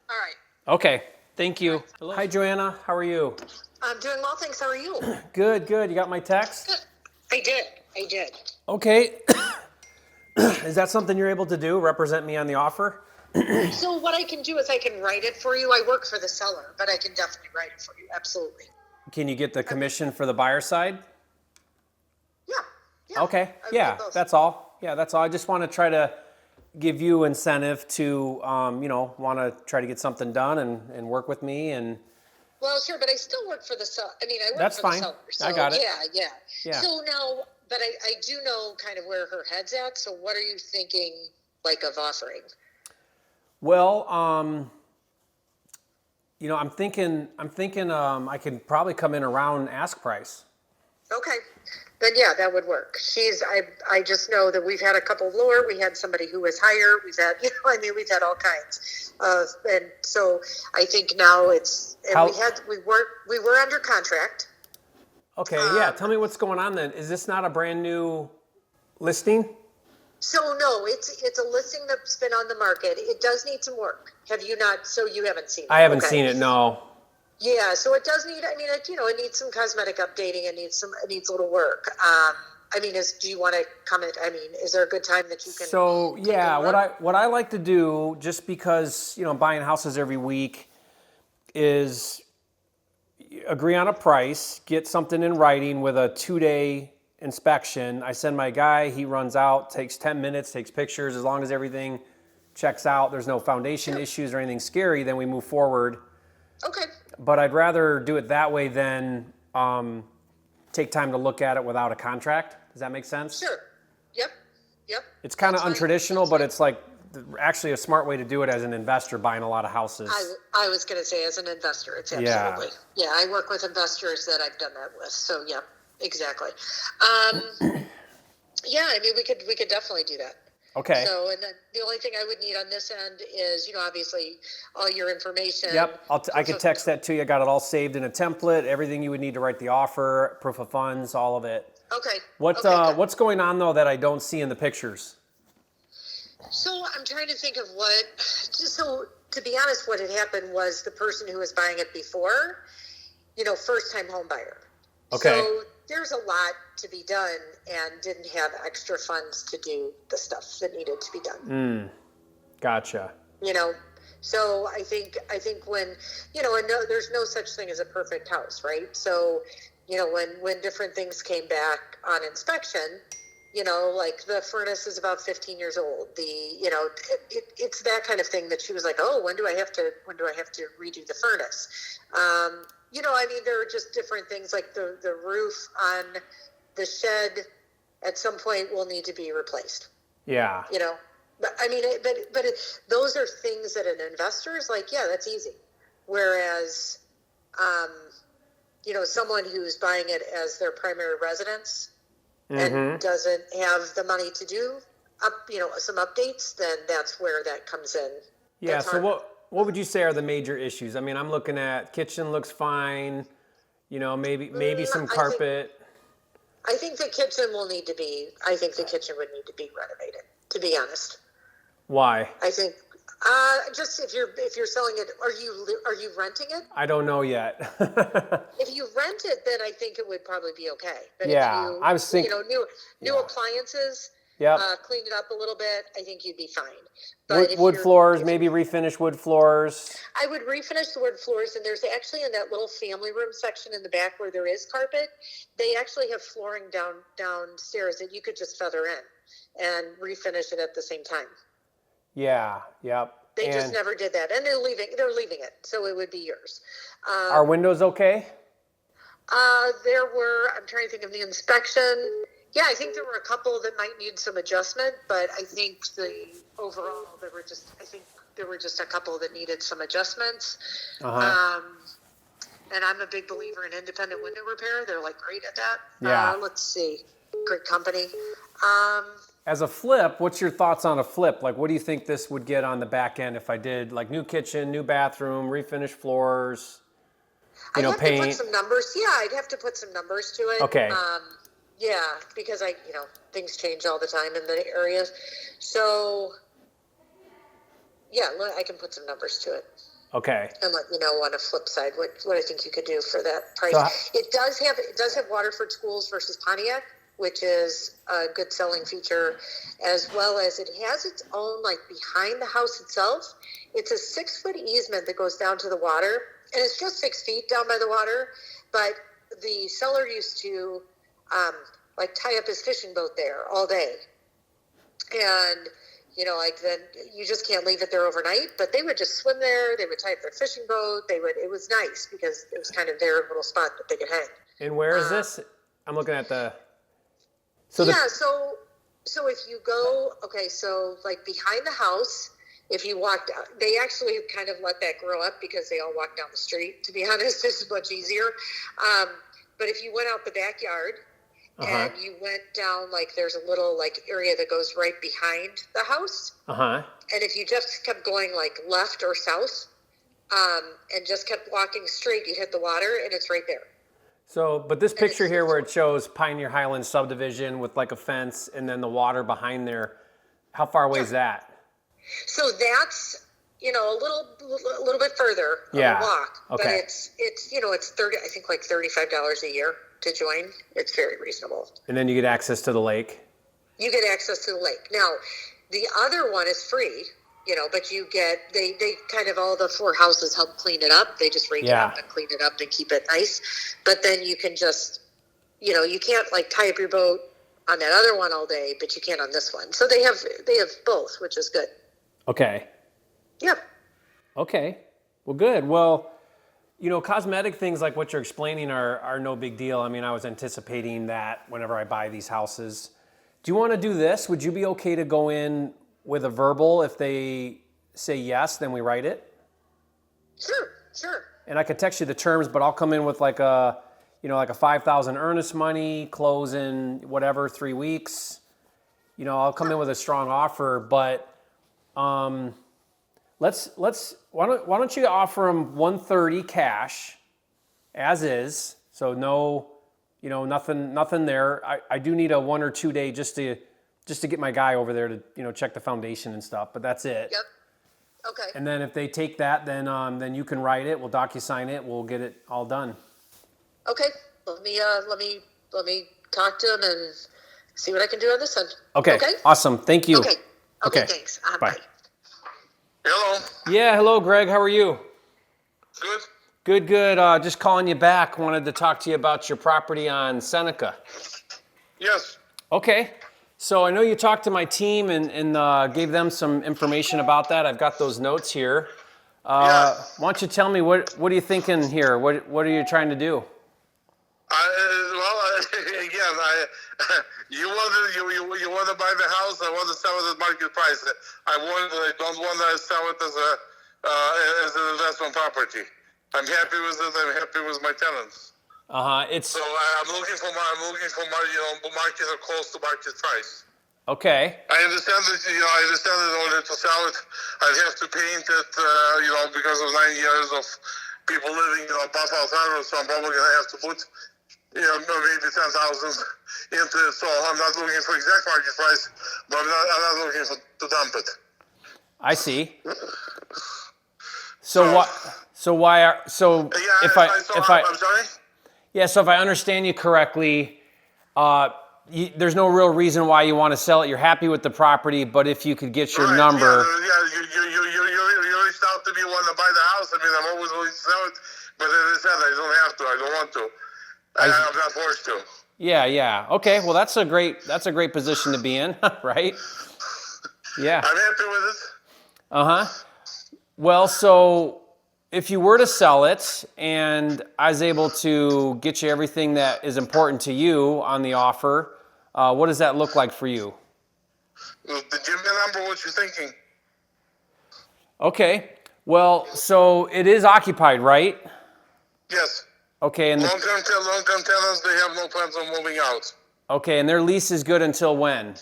All right. Okay. Thank you. Hello. Hi, Joanna. How are you? I'm doing well, thanks. How are you? Good. You got my text? Good. I did. Okay. Is that something you're able to do? Represent me on the offer? So what I can do is I can write it for you. I work for the seller, but I can definitely write it for you. Absolutely. Can you get the commission for the buyer side? Yeah. Okay. Yeah, that's all. I just want to try to give you incentive to, want to try to get something done and work with me and. Well, sure, but I still work for the seller. I mean, I work that's for fine. the seller. So, I got it. Yeah. So now, but I do know kind of where her head's at. So what are you thinking, like, of offering? Well, I'm thinking I could probably come in around ask price. Okay. Then yeah, that would work. I just know that we've had a couple lower. We had somebody who was higher. We've had, we've had all kinds. And so I think now we were under contract. Okay. Tell me what's going on then. Is this not a brand new listing? So no, it's a listing that's been on the market. It does need some work. Have you not? So you haven't seen it? I haven't seen it. No. Yeah, so it does need. I mean, it needs some cosmetic updating. It needs a little work. Do you want to comment? I mean, is there a good time that you can? So yeah, what I like to do, just because buying houses every week, is agree on a price, get something in writing with a 2-day inspection. I send my guy. He runs out, takes 10 minutes, takes pictures. As long as everything checks out, there's no foundation issues or anything scary, then we move forward. Okay. But I'd rather do it that way than take time to look at it without a contract. Does that make sense? Sure. Yep. It's kind of untraditional, but it's like actually a smart way to do it as an investor buying a lot of houses. I was going to say as an investor, it's absolutely. Yeah, I work with investors that I've done that with. So yeah, exactly. We could definitely do that. Okay. So, and then the only thing I would need on this end is, obviously all your information. Yep. I could text that to you. I got it all saved in a template, everything you would need to write the offer, proof of funds, all of it. Okay. What's going on though that I don't see in the pictures? So I'm trying to think of so to be honest, what had happened was the person who was buying it before, first time home buyer. Okay. So there's a lot to be done and didn't have extra funds to do the stuff that needed to be done. Gotcha. So I think when, and there's no such thing as a perfect house, right? So, when different things came back on inspection, like the furnace is about 15 years old. It's that kind of thing that she was like, oh, when do I have to redo the furnace? There are just different things like the roof on the shed at some point will need to be replaced. Yeah. But those are things that an investor is like, yeah, that's easy. Whereas, someone who's buying it as their primary residence and doesn't have the money to do some updates, then that's where that comes in. Yeah. So what would you say are the major issues? I mean, I'm looking at kitchen looks fine, maybe some carpet. I think the kitchen would need to be renovated, to be honest. Why? I think just if you're selling it, are you renting it? I don't know yet. If you rent it, then I think it would probably be okay. But yeah, I was thinking new appliances. Yep. Clean it up a little bit. I think you'd be fine. But wood floors, maybe refinish wood floors. I would refinish the wood floors, and there's actually in that little family room section in the back where there is carpet, they actually have flooring downstairs that you could just feather in and refinish it at the same time. Yeah. Yep. They just never did that, and they're leaving it, so it would be yours. Are windows okay? I'm trying to think of the inspection. Yeah, I think there were a couple that might need some adjustment, but I think overall, there were just, I think there were just a couple that needed some adjustments. And I'm a big believer in independent window repair. They're like great at that. Yeah. Let's see. Great company. As a flip, what's your thoughts on a flip? Like, what do you think this would get on the back end if I did like new kitchen, new bathroom, refinished floors, I'd have paint? to put some numbers. Yeah, I'd have to put some numbers to it. Okay. Yeah, because things change all the time in the areas. So, yeah, I can put some numbers to it. Okay. And let you know on a flip side what I think you could do for that price. So it does have Waterford Schools versus Pontiac, which is a good selling feature, as well as it has its own, like behind the house itself. It's a 6-foot easement that goes down to the water, and it's just 6 feet down by the water. But the seller used to tie up his fishing boat there all day, and then you just can't leave it there overnight. But they would just swim there. They would tie up their fishing boat. It was nice because it was kind of their little spot that they could hang. And where is this? I'm looking at the. So if you go, so like behind the house, if you walk down, they actually kind of let that grow up because they all walk down the street. To be honest, it's much easier. But if you went out the backyard and you went down, there's a little area that goes right behind the house. And if you just kept going left or south, and just kept walking straight, you hit the water and it's right there. So, but this picture here where it shows Pioneer Highlands subdivision with a fence and then the water behind there, how far away is that? So that's, a little bit further of a walk. Okay. But it's it's $35 a year to join. It's very reasonable. And then you get access to the lake. You get access to the lake. Now, the other one is free. But you get, they kind of, all the 4 houses help clean it up. They just rake it up and clean it up and keep it nice. But then you can just, you can't tie up your boat on that other one all day, but you can on this one. So they have both, which is good. Okay. Yep. Okay. Well, good. Well, cosmetic things like what you're explaining are no big deal. I mean, I was anticipating that whenever I buy these houses. Do you want to do this? Would you be okay to go in with a verbal? If they say yes, then we write it? Sure. And I could text you the terms, but I'll come in with a $5,000 earnest money, close in 3 weeks. I'll come in with a strong offer, but why don't you offer them $130 cash as is? So no, nothing there. I do need a 1 or 2 day just to get my guy over there to check the foundation and stuff, but that's it. Yep. Okay. And then if they take that, then you can write it. We'll DocuSign it. We'll get it all done. Okay. Let me talk to him and see what I can do on this end. Okay. Awesome. Thank you. Okay. Thanks. Bye. Hello. Yeah. Hello, Greg. How are you? Good. Good. Just calling you back. Wanted to talk to you about your property on Seneca. Yes. Okay. So I know you talked to my team and gave them some information about that. I've got those notes here. Why don't you tell me what are you thinking here? What are you trying to do? You want to buy the house. I want to sell it at market price. I don't want to sell it as an investment property. I'm happy with it. I'm happy with my tenants. So I'm looking for market or close to market price. Okay. I understand that. In order to sell it, I'd have to paint it. Because of 9 years of people living above Alzheimer's, so I'm probably gonna have to put, maybe 10,000 into it. So I'm not looking for exact market price, but I'm not looking to dump it. I see. I'm sorry? Yeah, so if I understand you correctly, there's no real reason why you want to sell it. You're happy with the property, but if you could get your number. You reached out to me when to buy the house. I mean, I'm always willing to sell it, but as I said, I don't have to. I don't want to. I'm not forced to. Yeah. Okay, well, that's a great position to be in, right? Yeah. I'm happy with it. Well, so if you were to sell it and I was able to get you everything that is important to you on the offer, what does that look like for you? Give me a number, what you're thinking. Okay. Well, so it is occupied, right? Yes. Okay, and Long-term tenants, they have no plans on moving out. okay, and their lease is good until when?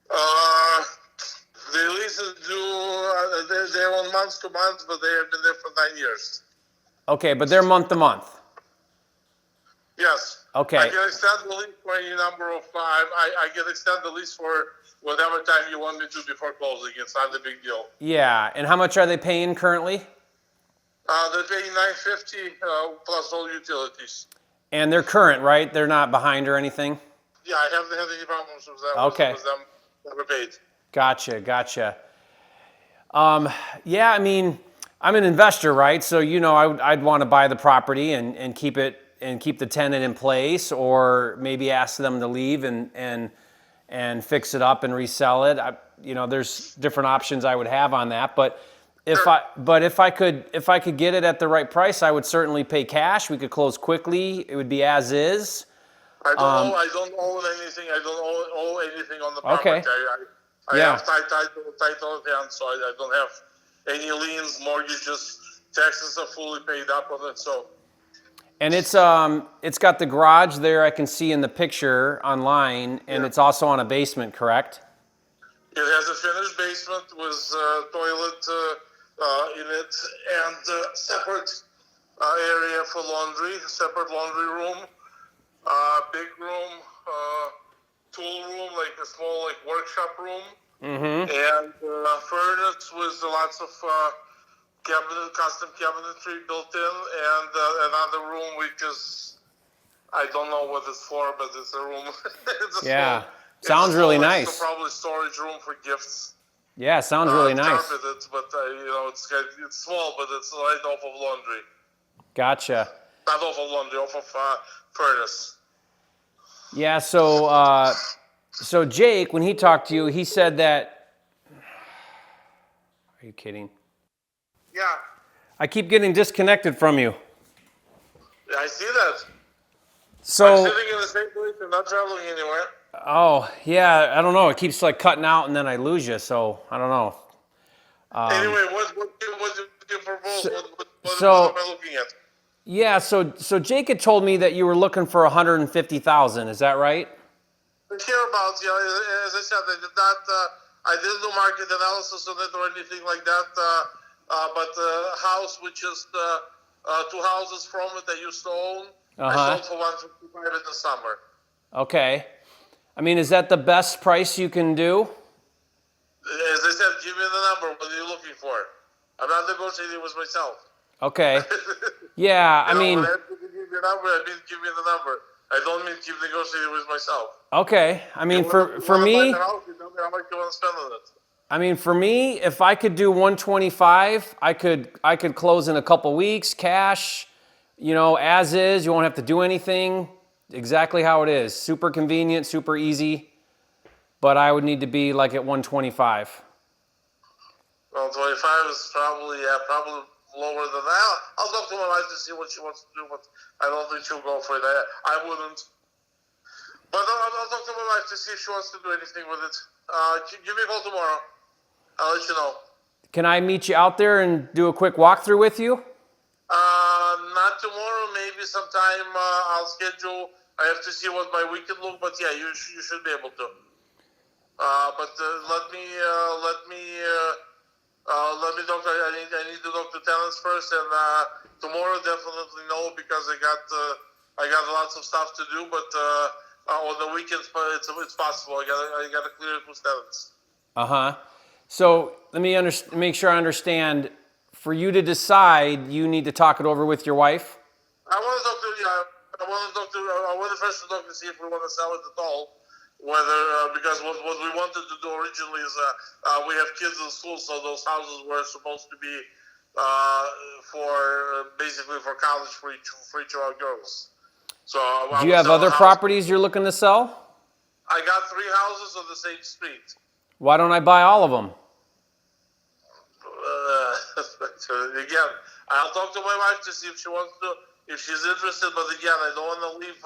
The lease is due, they're on month to month, but they have been there for 9 years. Okay, but they're month to month. Yes. Okay. I can extend the lease for any number of I can extend the lease for whatever time you want me to before closing. It's not a big deal. Yeah, and how much are they paying currently? They're paying $950 plus all utilities. And they're current, right? They're not behind or anything? Yeah, I haven't had any problems with that. Okay. With them never paid. Gotcha. Yeah, I mean, I'm an investor, right? So, I'd want to buy the property and keep it and keep the tenant in place, or maybe ask them to leave and fix it up and resell it. There's different options I would have on that, but if I could get it at the right price, I would certainly pay cash. We could close quickly. It would be as is. I don't own anything. I don't owe anything on the property. Okay. I have title at hand, so I don't have any liens, mortgages, taxes are fully paid up on it. So. And it's got the garage there I can see in the picture online, and it's also on a basement, correct? It has a finished basement with toilet in it and separate area for laundry, separate laundry room, big room, tool room, like a small workshop room, and furnace with lots of custom cabinetry built in, and another room which is, I don't know what it's for, but it's a room. Sounds really nice. It's probably storage room for gifts. Yeah, sounds really nice. Carpeted, but it's small, but it's right off of laundry. Gotcha. Not off of laundry, off of furnace. Yeah. So Jake, when he talked to you, he said that. Are you kidding? Yeah. I keep getting disconnected from you. Yeah, I see that. So. I'm sitting in the same place and not traveling anywhere. Oh, yeah, I don't know. It keeps cutting out and then I lose you, so I don't know. Anyway, what you propose? What am I looking at? Yeah, so Jake had told me that you were looking for $150,000. Is that right? Hereabouts, yeah. As I said, I didn't do market analysis on it or anything like that. But the house, which is two houses from it that used to own, I sold for $155 in the summer. Okay. I mean, is that the best price you can do? As I said, give me the number. What are you looking for? I'm not negotiating with myself. Okay. Yeah, I mean. When I have to give you the number, I mean give me the number. I don't mean keep negotiating with myself. Okay. I mean, for me. You tell me how much you want to spend on it. I mean, for me, if I could do 125, I could close in a couple weeks, cash, as is. You won't have to do anything. Exactly how it is. Super convenient, super easy. But I would need to be at 125. Well, 25 is probably lower than that. I'll talk to my wife to see what she wants to do, but I don't think she'll go for it. I wouldn't. But I'll talk to my wife to see if she wants to do anything with it. Give me a call tomorrow. I'll let you know. Can I meet you out there and do a quick walkthrough with you? Not tomorrow. Maybe sometime I'll schedule. I have to see what my week can look, but yeah, you should be able to. But let me talk. I need to talk to tenants first, and tomorrow definitely no, because I got lots of stuff to do. But on the weekends, it's possible. I gotta clear it with tenants. So let me make sure I understand. For you to decide, you need to talk it over with your wife? I want to first talk to see if we want to sell it at all. Whether because what we wanted to do originally is we have kids in school, so those houses were supposed to be basically for college for each of our girls. So do you have other properties you're looking to sell? I got 3 houses on the same street. Why don't I buy all of them? Again, I'll talk to my wife to see if she wants to, if she's interested. But again, I don't want to leave.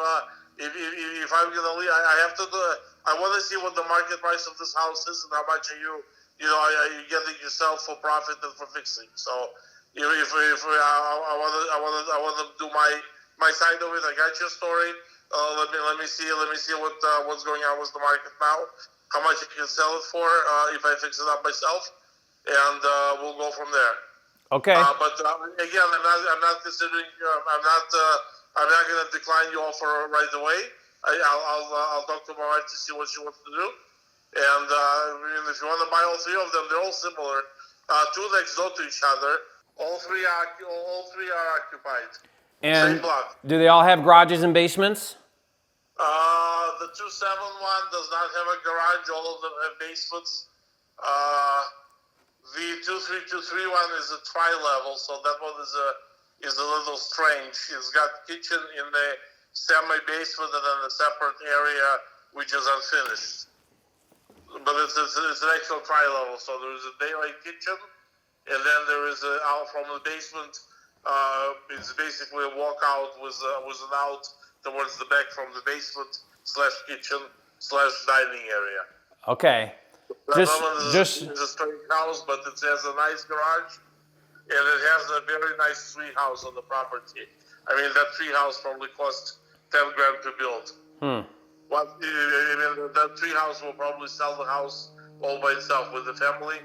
If I'm gonna leave, I have to do. I want to see what the market price of this house is and how much are you you're getting yourself for profit and for fixing. So I want to do my side of it. I got your story. Let me see what's going on with the market now. How much you can sell it for if I fix it up myself, and we'll go from there. Okay. But again, I'm not considering. I'm not going to decline your offer right away. I'll talk to my wife to see what she wants to do. And if you want to buy all three of them, they're all similar. Two next door to each other. All three are occupied. And same block. do they all have garages and basements? The 271 does not have a garage. All of them have basements. The 2323 one is a tri-level, so that one is a little strange. It's got kitchen in the semi-basement and then a separate area which is unfinished. But it's an actual tri-level, so there is a daylight kitchen, and then there is out from the basement. It's basically a walkout with an out towards the back from the basement / kitchen / dining area. Okay. It's a straight house, but it has a nice garage, and it has a very nice tree house on the property. I mean, that tree house probably cost $10,000 to build. That tree house will probably sell the house all by itself with the family.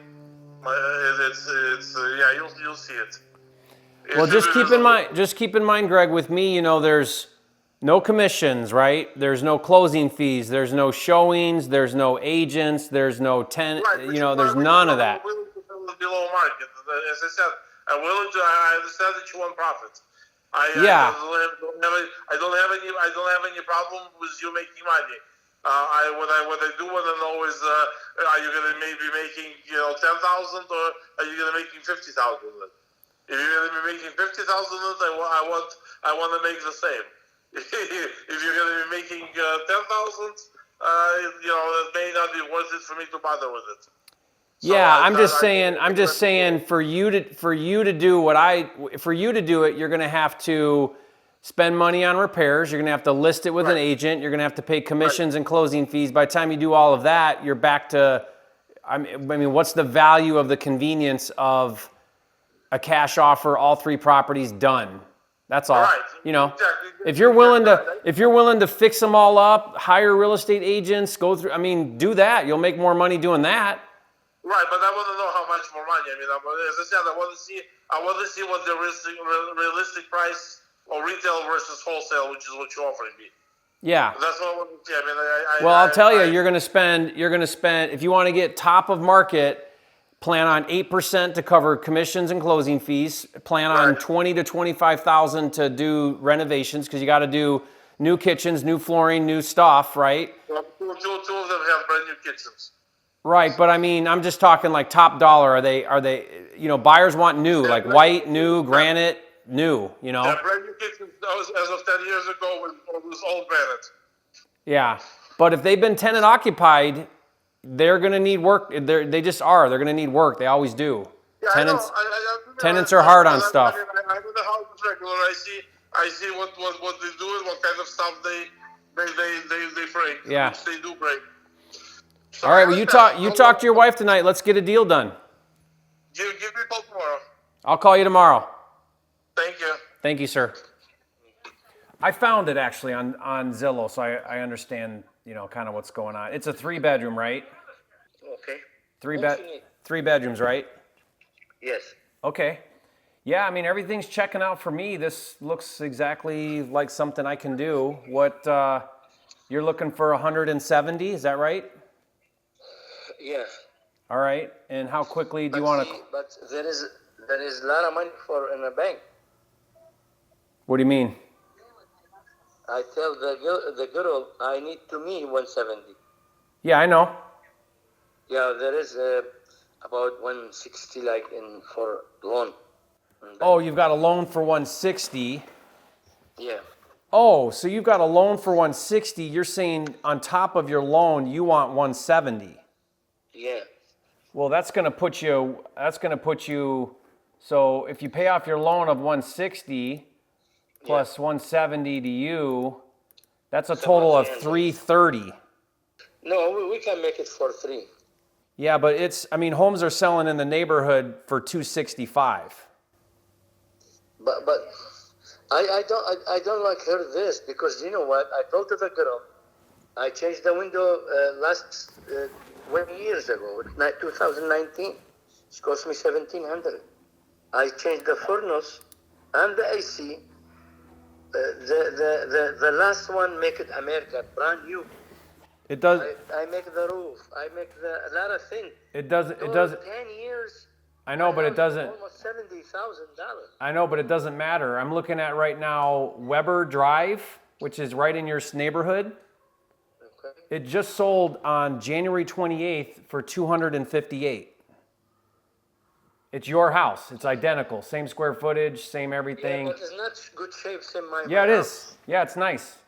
You'll see it. Well, just keep in mind, Greg, with me, there's no commissions, right? There's no closing fees. There's no showings. There's no agents. There's no tenant. There's none of that. I'm willing to sell it below market. As I said, I understand that you want profit. I don't have any problem with you making money. What I do want to know is, are you going to maybe making 10,000 or are you going to making 50,000? If you're going to be making 50,000, I want to make the same. If you're going to be making 10,000, it may not be worth it for me to bother with it. So I'm just saying for you to do it, you're going to have to spend money on repairs. You're going to have to list it with an agent. You're going to have to pay commissions and closing fees. By the time you do all of that, you're back to, what's the value of the convenience of a cash offer, all three properties done? That's all. Exactly. If you're willing to fix them all up, hire real estate agents, go through, do that. You'll make more money doing that. Right, but I want to know how much more money. As I said, I want to see what the realistic price of retail versus wholesale, which is what you're offering me. Yeah. That's what I want to see. I'll tell you, you're going to spend, if you want to get top of market, plan on 8% to cover commissions and closing fees. Plan on $20,000 to $25,000 to do renovations, because you got to do new kitchens, new flooring, new stuff, right? Well, two of them have brand new kitchens. Right, but I'm just talking like top dollar. Are they? Buyers want new, like white, new, granite, new. Yeah, brand new kitchens as of 10 years ago was all granite. Yeah, but if they've been tenant occupied, they're going to need work. They just are. They're going to need work. They always do. Yeah, Tenants are hard on stuff. I'm in the house regular. I see what they do and what kind of stuff they break. Yeah. Which they do break. So all right. Well, you talk to your wife tonight. Let's get a deal done. Give me a call tomorrow. I'll call you tomorrow. Thank you. Thank you, sir. I found it actually on Zillow, so I understand kind of what's going on. It's a 3-bedroom, right? Okay. Three bedrooms, right? Yes. Okay. Yeah, everything's checking out for me. This looks exactly like something I can do. What you're looking for 170? Is that right? Yeah. All right. And how quickly do you want to? But there is a lot of money in a bank. What do you mean? I tell the girl I need to me 170. Yeah, I know. Yeah, there is about 160 for loan. Oh, you've got a loan for 160. Yeah. Oh, so you've got a loan for 160. You're saying on top of your loan you want 170. Yeah. Well, that's going to put you. So if you pay off your loan of 160 plus 170 to you, that's a total of 330. No, we can make it for 3. Yeah, but homes are selling in the neighborhood for 265. But I don't like her this because you know what? I told the girl I changed the window last 1 years ago, 2019. It cost me $1,700. I changed the furnace and the AC. The last one, make it America, brand new. It does. I make the roof. I make a lot of things. It doesn't. It doesn't. 10 years. I know, but it doesn't. Almost $70,000. I know, but it doesn't matter. I'm looking at right now Weber Drive, which is right in your neighborhood. Okay. It just sold on January 28th for $258. It's your house. It's identical. Same square footage, same everything. Yeah, but it's not good shape. Same my Yeah, it house. is. Yeah, it's nice.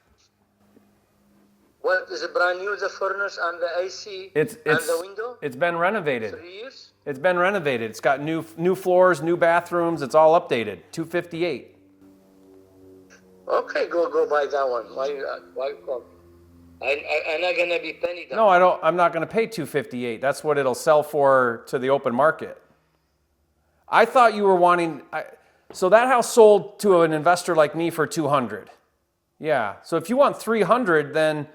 What is it brand new? The furnace and the AC and the window. It's been renovated. 3 years. It's been renovated. It's got new floors, new bathrooms. It's all updated. $258. Okay, go buy that one. Why come? I'm not gonna be penny down. No, I don't. I'm not going to pay $258. That's what it'll sell for to the open market. I thought you were wanting. So that house sold to an investor like me for $200. Yeah. So if you want $300, then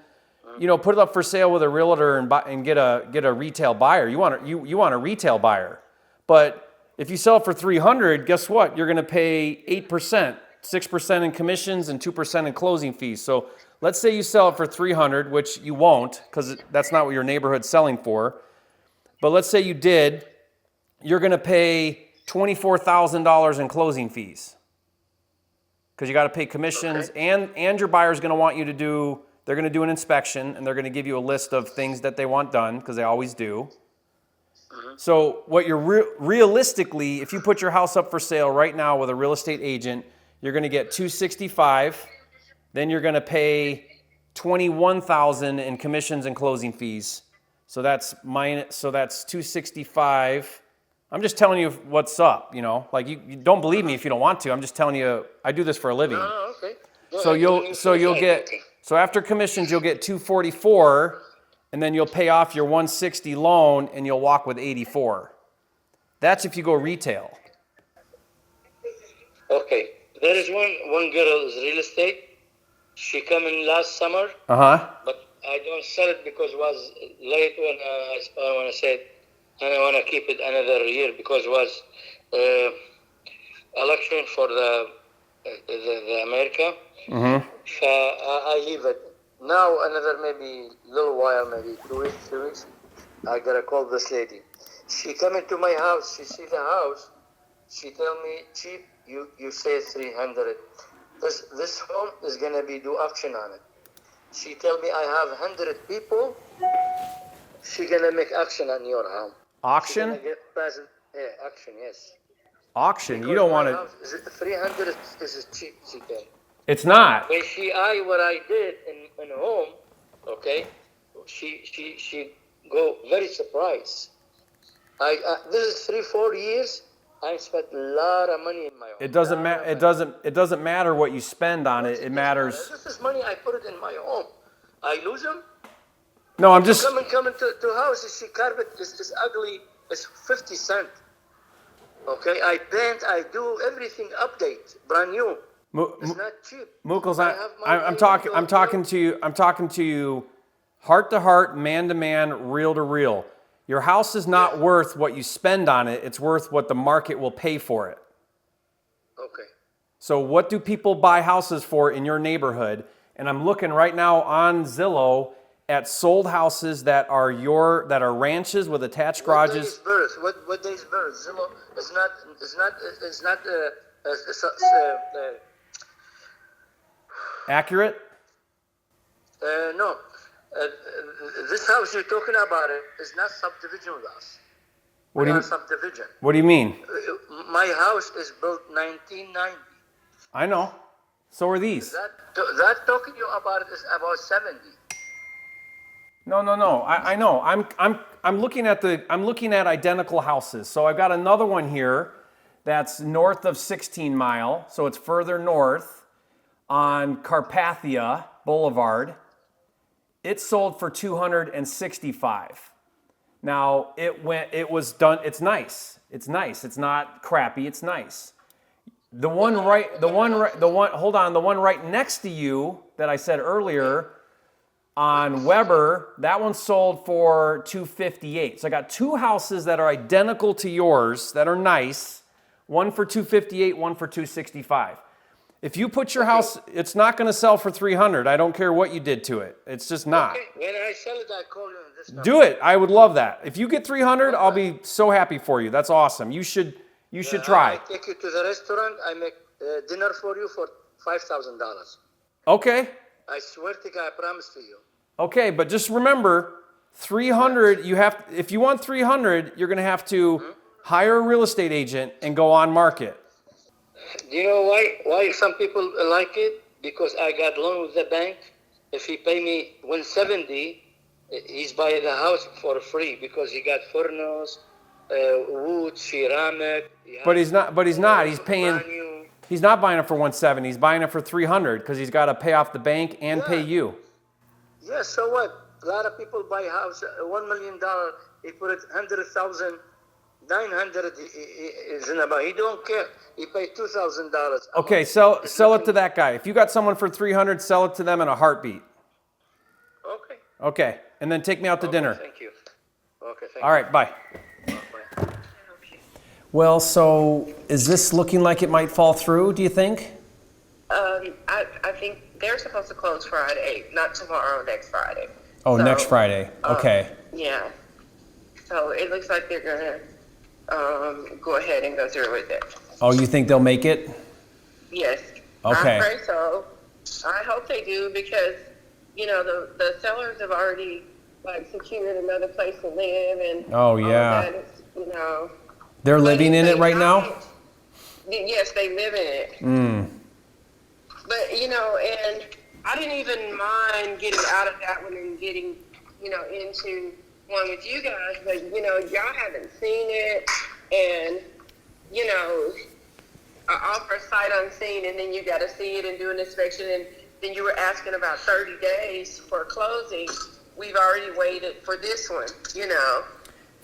put it up for sale with a realtor and get a retail buyer. You want a retail buyer. But if you sell it for $300, guess what? You're going to pay 8%, 6% in commissions and 2% in closing fees. So let's say you sell it for $300, which you won't because that's not what your neighborhood's selling for. But let's say you did, you're going to pay $24,000 in closing fees because you got to pay commissions, and your buyer's going to want you to do. They're going to do an inspection, and they're going to give you a list of things that they want done because they always do. So what you're realistically, if you put your house up for sale right now with a real estate agent, you're going to get $265. Then you're going to pay $21,000 in commissions and closing fees. So that's $265. I'm just telling you what's up, Like you don't believe me if you don't want to. I'm just telling you I do this for a living. Oh, okay. So you'll get after commissions you'll get $244, and then you'll pay off your $160 loan and you'll walk with $84. That's if you go retail. Okay. There is one girl is real estate. She came in last summer. But I don't sell it because it was late when I said, and I want to keep it another year because it was election for the America. So I leave it. Now another maybe little while, maybe 2 weeks, 3 weeks, I gotta call this lady. She come into my house. She see the house. She tell me, cheap. You say 300. This home is gonna be do auction on it. She tell me I have 100 people. She gonna make auction on your home. Auction? Auction, yes. Auction? Because you don't want to. Is it 300? This is cheap. She tell. It's not. When she what I did in home, okay, she go very surprised. This is 3-4 years. I spent a lot of money in my home. It doesn't matter. It doesn't matter what you spend on it. It matters. This is money I put it in my home. I lose them. No, I'm just coming to house. She carpet is ugly. It's 50 cents. Okay, I paint. I do everything update, brand new. It's not cheap. Muckles, I'm talking to you, heart to heart, man to man, real to real. Your house is not worth what you spend on it. It's worth what the market will pay for it. Okay. So what do people buy houses for in your neighborhood? And I'm looking right now on Zillow at sold houses that are ranches with attached garages. What day is birth? Zillow is not accurate? No. This house you're talking about is not subdivision with us. What do you mean? Subdivision. What do you mean? My house is built 1990. I know. So are these. That talking you about is about 70. No. I know. I'm looking at identical houses. So I've got another one here that's north of 16 Mile. So it's further north on Carpathia Boulevard. It sold for $265. Now it was done. It's nice. It's nice. It's not crappy. It's nice. The one right next to you that I said earlier on Weber, that one sold for $258. So I got two houses that are identical to yours that are nice. One for $258, one for $265. If you put your house, it's not going to sell for $300. I don't care what you did to it. It's just not. Okay. When I sell it, I call you on this number. Do it. I would love that. If you get $300, I'll be so happy for you. That's awesome. You should try. I take you to the restaurant. I make dinner for you for $5,000. Okay. I swear to God, I promise to you. Okay, but just remember, 300. If you want 300, you're going to have to hire a real estate agent and go on market. Do you know why some people like it? Because I got loan with the bank. If he pay me $170, he's buying the house for free because he got furnace, wood, ceramic. But he's not. He's paying. He's not buying it for $170. He's buying it for $300 because he's got to pay off the bank and pay you. Yeah. So what? A lot of people buy a house, $1 million. He put it 100,000. 900 is in about. He don't care. He paid $2,000. Okay, sell it to that guy. If you got someone for 300, sell it to them in a heartbeat. Okay. Okay, and then take me out to dinner. Thank you. Okay. Thank All right, bye. Bye. Well, so is this looking like it might fall through? Do you think? I think they're supposed to close Friday, not tomorrow, next Friday. Oh, so, next Friday. Okay. Yeah. So it looks like they're gonna go ahead and go through with it. Oh, you think they'll make it? Yes. Okay. I pray so. I hope they do because, the sellers have already secured another place to live and oh yeah. All of that, They're living in it right now? Yes, they live in it. But, and I didn't even mind getting out of that one and getting, into one with you guys, but y'all haven't seen it, and I offer sight unseen, and then you got to see it and do an inspection, and then you were asking about 30 days for closing. We've already waited for this one. You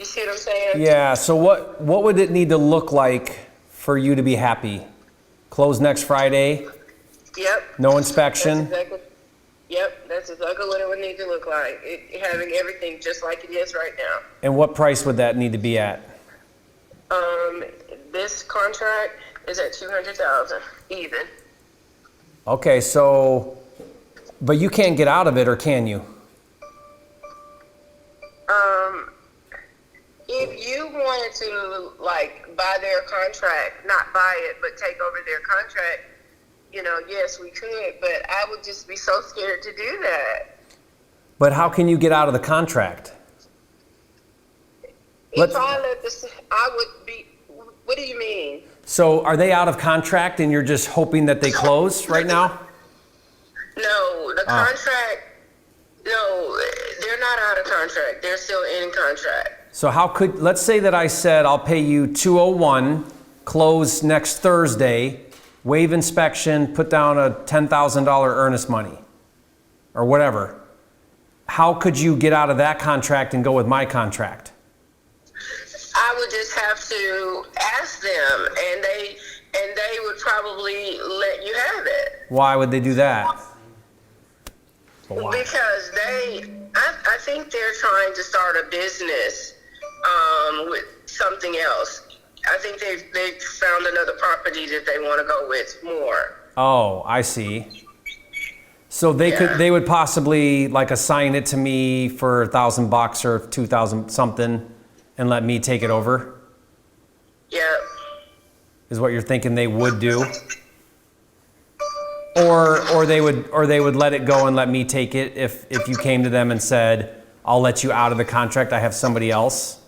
see what I'm saying? Yeah. So what would it need to look like for you to be happy? Close next Friday. Yep. No inspection. That's exactly what it would need to look like. Having everything just like it is right now. And what price would that need to be at? This contract is at $200,000 even. Okay, so, but you can't get out of it, or can you? If you wanted to buy their contract, not buy it, but take over their contract, yes, we could, but I would just be so scared to do that. But how can you get out of the contract? I would be, what do you mean? So are they out of contract and you're just hoping that they close right now? No, the contract, no, they're not out of contract. They're still in contract. So let's say that I said I'll pay you $201, close next Thursday, waive inspection, put down a $10,000 earnest money or whatever. How could you get out of that contract and go with my contract? I would just have to ask them, and they would probably let you have it. Why would they do that? Because I think they're trying to start a business with something else. I think they've found another property that they want to go with more. Oh, I see. So they would possibly assign it to me for $1,000 or $2,000 something and let me take it over? Yeah. Is what you're thinking they would do? Or they would let it go and let me take it if you came to them and said, I'll let you out of the contract, I have somebody else?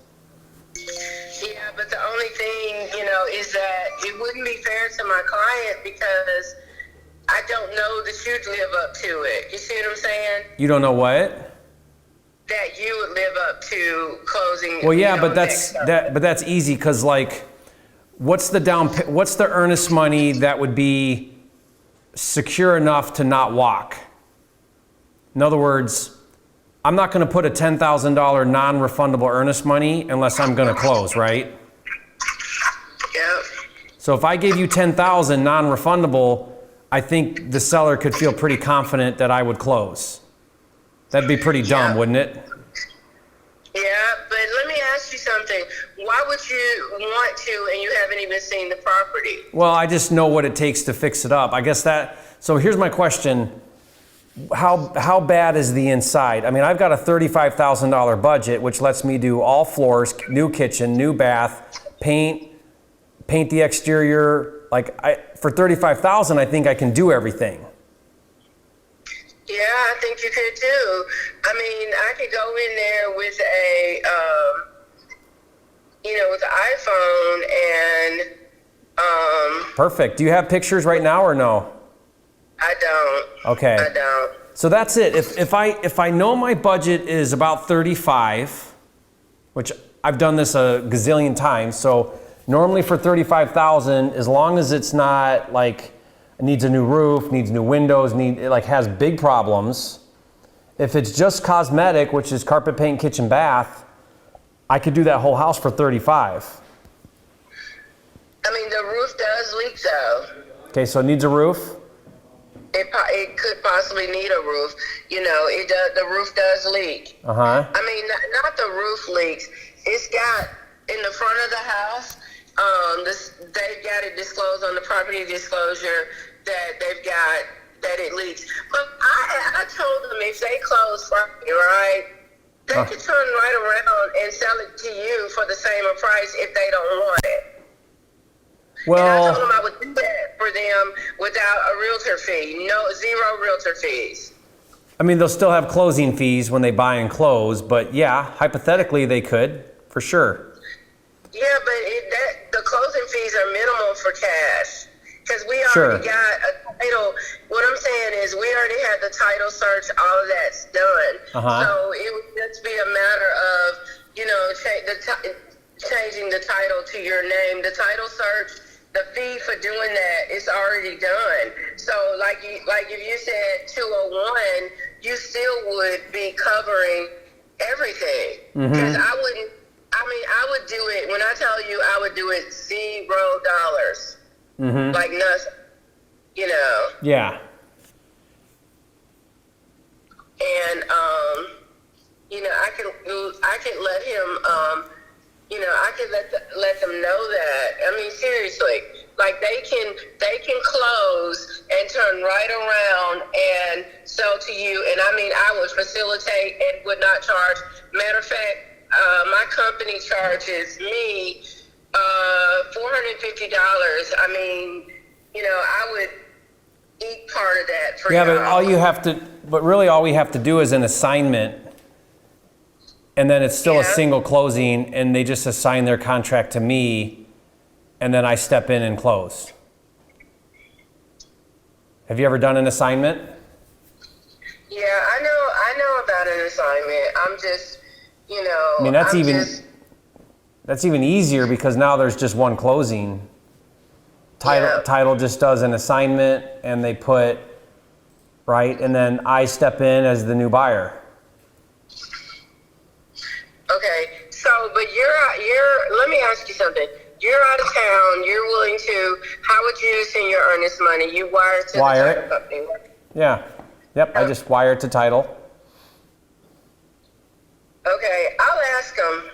Yeah, but the only thing, is that it wouldn't be fair to my client because I don't know that you'd live up to it. You see what I'm saying? You don't know what? That you would live up to closing. Well, yeah, but that's easy because what's the earnest money that would be secure enough to not walk? In other words, I'm not going to put a $10,000 non-refundable earnest money unless I'm going to close, right? Yep. So if I gave you $10,000 non-refundable, I think the seller could feel pretty confident that I would close. That'd be pretty dumb, wouldn't it? Yeah, but let me ask you something. Why would you want to and you haven't even seen the property? Well, I just know what it takes to fix it up. I guess so here's my question. How bad is the inside? I mean, I've got a $35,000 budget, which lets me do all floors, new kitchen, new bath, paint the exterior. For $35,000, I think I can do everything. Yeah, I think you could too. I mean, I could go in there with with the iPhone and. Perfect. Do you have pictures right now or no? I don't. Okay. I don't. So that's it. If I know my budget is about 35, which I've done this a gazillion times, so normally for 35,000, as long as it's not like it needs a new roof, needs new windows, has big problems. If it's just cosmetic, which is carpet, paint, kitchen, bath, I could do that whole house for 35. I mean, the roof does leak though. Okay, so it needs a roof? It could possibly need a roof. It does. The roof does leak. Uh-huh. I mean, not the roof leaks. It's got in the front of the house. They've got it disclosed on the property disclosure that it leaks. But I told them if they close Friday, right, they could turn right around and sell it to you for the same price if they don't want it. Well, and I told them I would do that for them without a realtor fee. Zero realtor fees. I mean, they'll still have closing fees when they buy and close, but yeah, hypothetically they could, for sure. Yeah, but the closing fees are minimal for cash. Because we already got a title. What I'm saying is we already had the title search, all of that's done. Uh-huh. So it would just be a matter of, changing the title to your name. The title search, the fee for doing that is already done. So like if you said 201, you still would be covering everything. Because I would do it, when I tell you I would do it $0. Like nothing, Yeah. And, I can let him, I can let them know that. I mean, seriously, like they can close and turn right around and sell to you. And I mean, I would facilitate and would not charge. Matter of fact, my company charges me $450. I mean, I would eat part of that for Yeah, but really all we have to do is an assignment, and then it's still a single closing, and they just assign their contract to me, and then I step in and close. Have you ever done an assignment? Yeah, I know about an assignment. I'm just, I mean, that's even easier because now there's just one closing. Title just does an assignment and they put, right, and then I step in as the new buyer. Okay, so, but let me ask you something. You're out of town, you're willing to, how would you send your earnest money? You wire it to the title company. Yeah, yep, I just wire it to title. Okay, I'll ask them.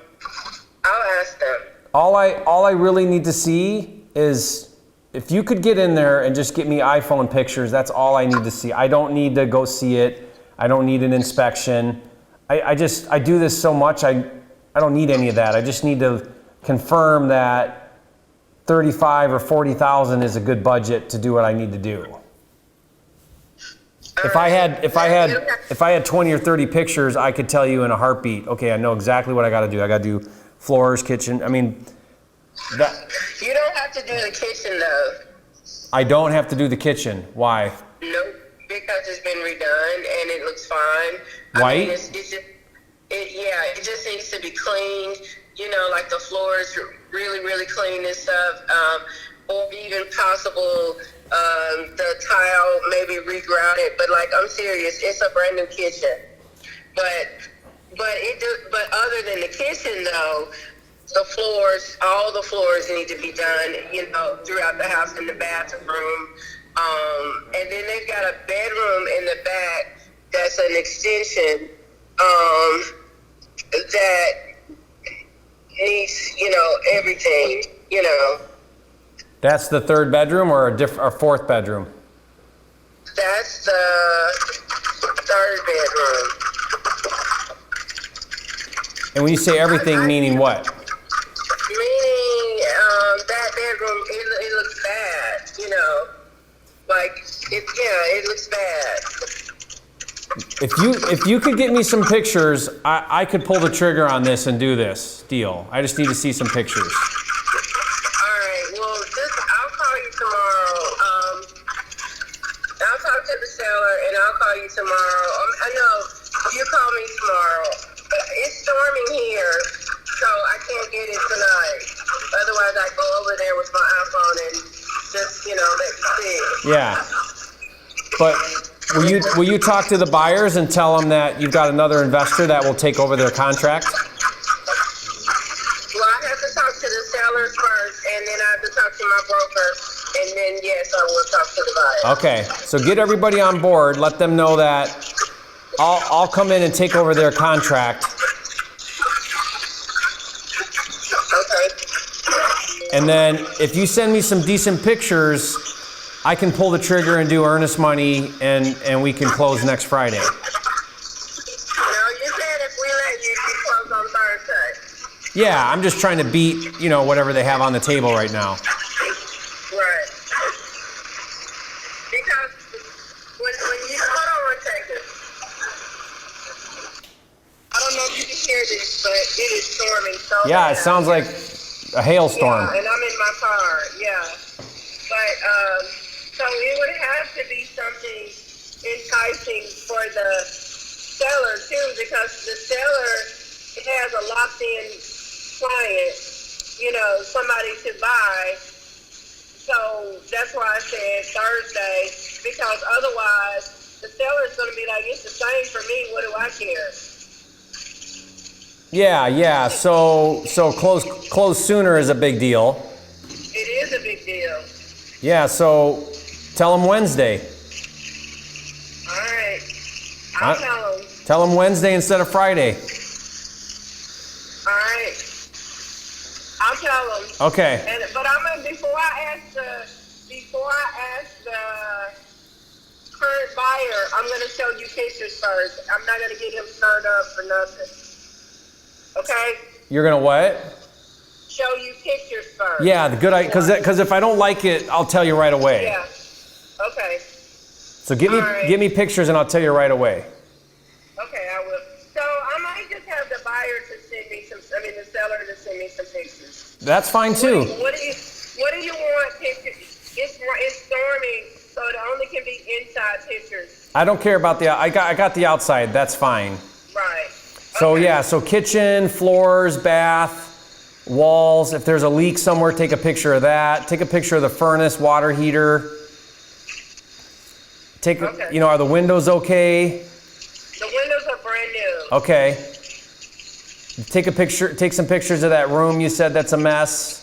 All I really need to see is if you could get in there and just get me iPhone pictures, that's all I need to see. I don't need to go see it. I don't need an inspection. I do this so much, I don't need any of that. I just need to confirm that 35 or 40,000 is a good budget to do what I need to do. If I had 20 or 30 pictures, I could tell you in a heartbeat, okay, I know exactly what I got to do. I got to do floors, kitchen. I mean, that. You don't have to do the kitchen though. I don't have to do the kitchen. Why? Nope, because it's been redone and it looks fine. White? I mean, it just needs to be cleaned. Like the floors really, really clean and stuff. Or even possible the tile maybe regrouted. But like, I'm serious, it's a brand new kitchen. But other than the kitchen though, the floors, all the floors need to be done, you know, throughout the house in the bathroom. And then they've got a bedroom in the back that's an extension that needs, you know, everything, you know. That's the third bedroom or a fourth bedroom? That's the third bedroom. And when you say everything, meaning what? Meaning that bedroom, it looks bad, you know. Like, it looks bad. If you could get me some pictures, I could pull the trigger on this and do this deal. I just need to see some pictures. All right. Well, I'll call you tomorrow. I'll talk to the seller and I'll call you tomorrow. I know you call me tomorrow. But it's storming here, so I can't get it tonight. Otherwise, I go over there with my iPhone and just, you know, let you see. Yeah. But will you talk to the buyers and tell them that you've got another investor that will take over their contract? Well, I have to talk to the sellers first, and then I have to talk to my broker, and then, yes, I will talk to the buyers. Okay. So get everybody on board. Let them know that I'll come in and take over their contract. Okay. And then if you send me some decent pictures, I can pull the trigger and do earnest money and we can close next Friday. Now, you said if we let you close on Thursday. Yeah, I'm just trying to beat, you know, whatever they have on the table right now. Right. Because when you, hold on one second. I don't know if you can hear this, but it is storming so bad. Yeah, it sounds like a hailstorm. Yeah, and I'm in my car, yeah. But, so it would have to be something enticing for the seller, too, because the seller has a locked-in client, you know, somebody to buy. So that's why I said Thursday, because otherwise the seller's going to be like, it's the same for me, what do I care? Yeah. So close sooner is a big deal. It is a big deal. Yeah, so tell them Wednesday. All right. I'll tell them. Tell them Wednesday instead of Friday. All right. I'll tell them. Okay. But I'm gonna before I ask the current buyer, I'm gonna show you pictures first. I'm not gonna get him stirred up for nothing. Okay? You're gonna what? Show you pictures first. Yeah, the good idea. Because if I don't like it, I'll tell you right away. Yeah. Okay. So give me pictures and I'll tell you right away. Okay, I will. So I might just have the buyer to send me the seller to send me some pictures. That's fine too. What do you want pictures? It's storming, so it only can be inside pictures. I don't care about I got the outside. That's fine. Right. So okay. yeah, so kitchen, floors, bath, walls. If there's a leak somewhere, take a picture of that. Take a picture of the furnace, water heater. Okay. You know, are the windows okay? The windows are brand new. Okay. Take some pictures of that room you said that's a mess.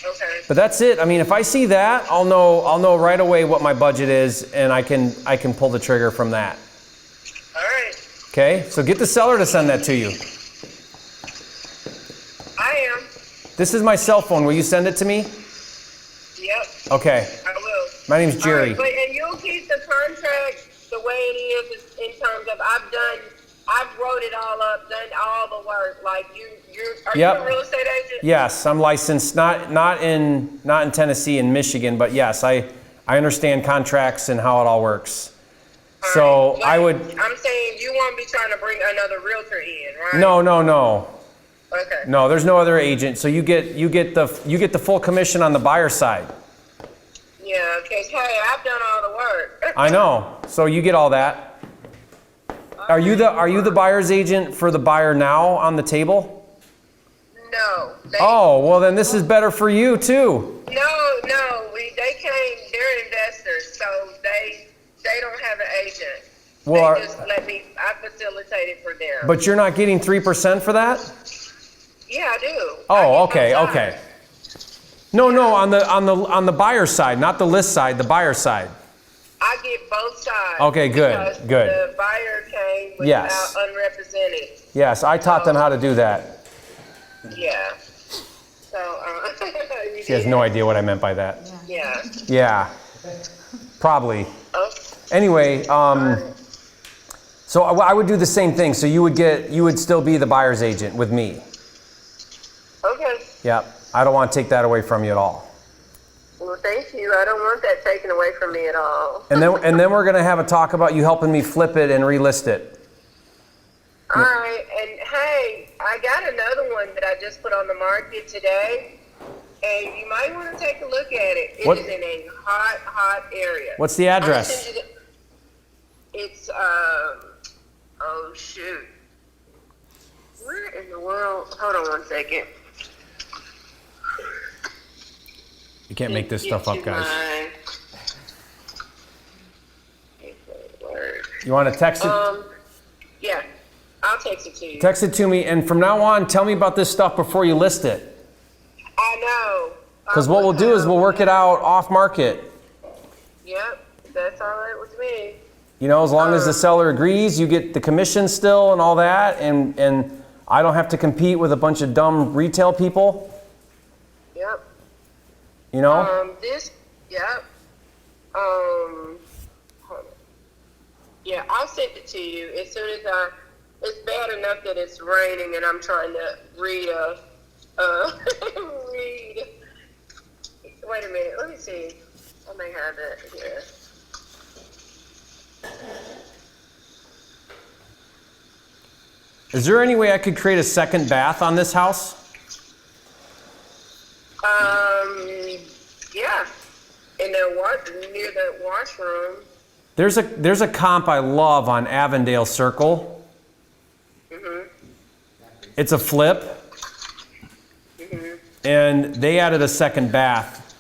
Okay. But that's it. I mean, if I see that, I'll know right away what my budget is and I can pull the trigger from that. All right. Okay? So get the seller to send that to you. I am. This is my cell phone. Will you send it to me? Yep. Okay. I will. My name's Jerry. Right, and you'll keep the contract the way it is in terms of I've wrote it all up, done all the work. Like are you a real estate agent? Yes, I'm licensed. Not in Tennessee, in Michigan, but yes, I understand contracts and how it all works. All so right. I'm saying you won't be trying to bring another realtor in, right? No. Okay. No, there's no other agent. So you get the full commission on the buyer side. Yeah, because hey, I've done all the work. I know. So you get all that. Are you the buyer's agent for the buyer now on the table? No. Well then this is better for you too. No. They came. They're investors, so they don't have an agent. Well, they just let me. I facilitate it for them. But you're not getting 3% for that? Yeah, I do. Oh, okay, okay. No, on the buyer side, not the list side, the buyer side. I get both sides. Okay, good, because good. The buyer came without Yes. unrepresented. Yes, I taught them how to do that. Yeah. So, She has no idea what I meant by that. Yeah. Yeah, probably. Oh. Anyway, so I would do the same thing. So you would still be the buyer's agent with me. Okay. Yep. I don't want to take that away from you at all. Well, thank you. I don't want that taken away from me at all. And then we're gonna have a talk about you helping me flip it and relist it. All right. And hey, I got another one that I just put on the market today, and you might want to take a look at it. It is in a hot area. What's the address? It's oh shoot. Where in the world? Hold on one second. You can't make this stuff up, guys. You want to text it? Yeah, I'll text it to you. Text it to me, and from now on, tell me about this stuff before you list it. I know. Because what we'll do is we'll work it out off market. Yep, that's all right with me. You know, as long as the seller agrees, you get the commission still and all that, and I don't have to compete with a bunch of dumb retail people. Yep. You know? Yep. Hold on. Yeah, I'll send it to you as soon as it's bad enough that it's raining and I'm trying to read wait a minute, let me see. I may have it here. Is there any way I could create a second bath on this house? Yeah. In the near the washroom. There's a comp I love on Avondale Circle. Mhm. It's a flip. Mhm. And they added a second bath.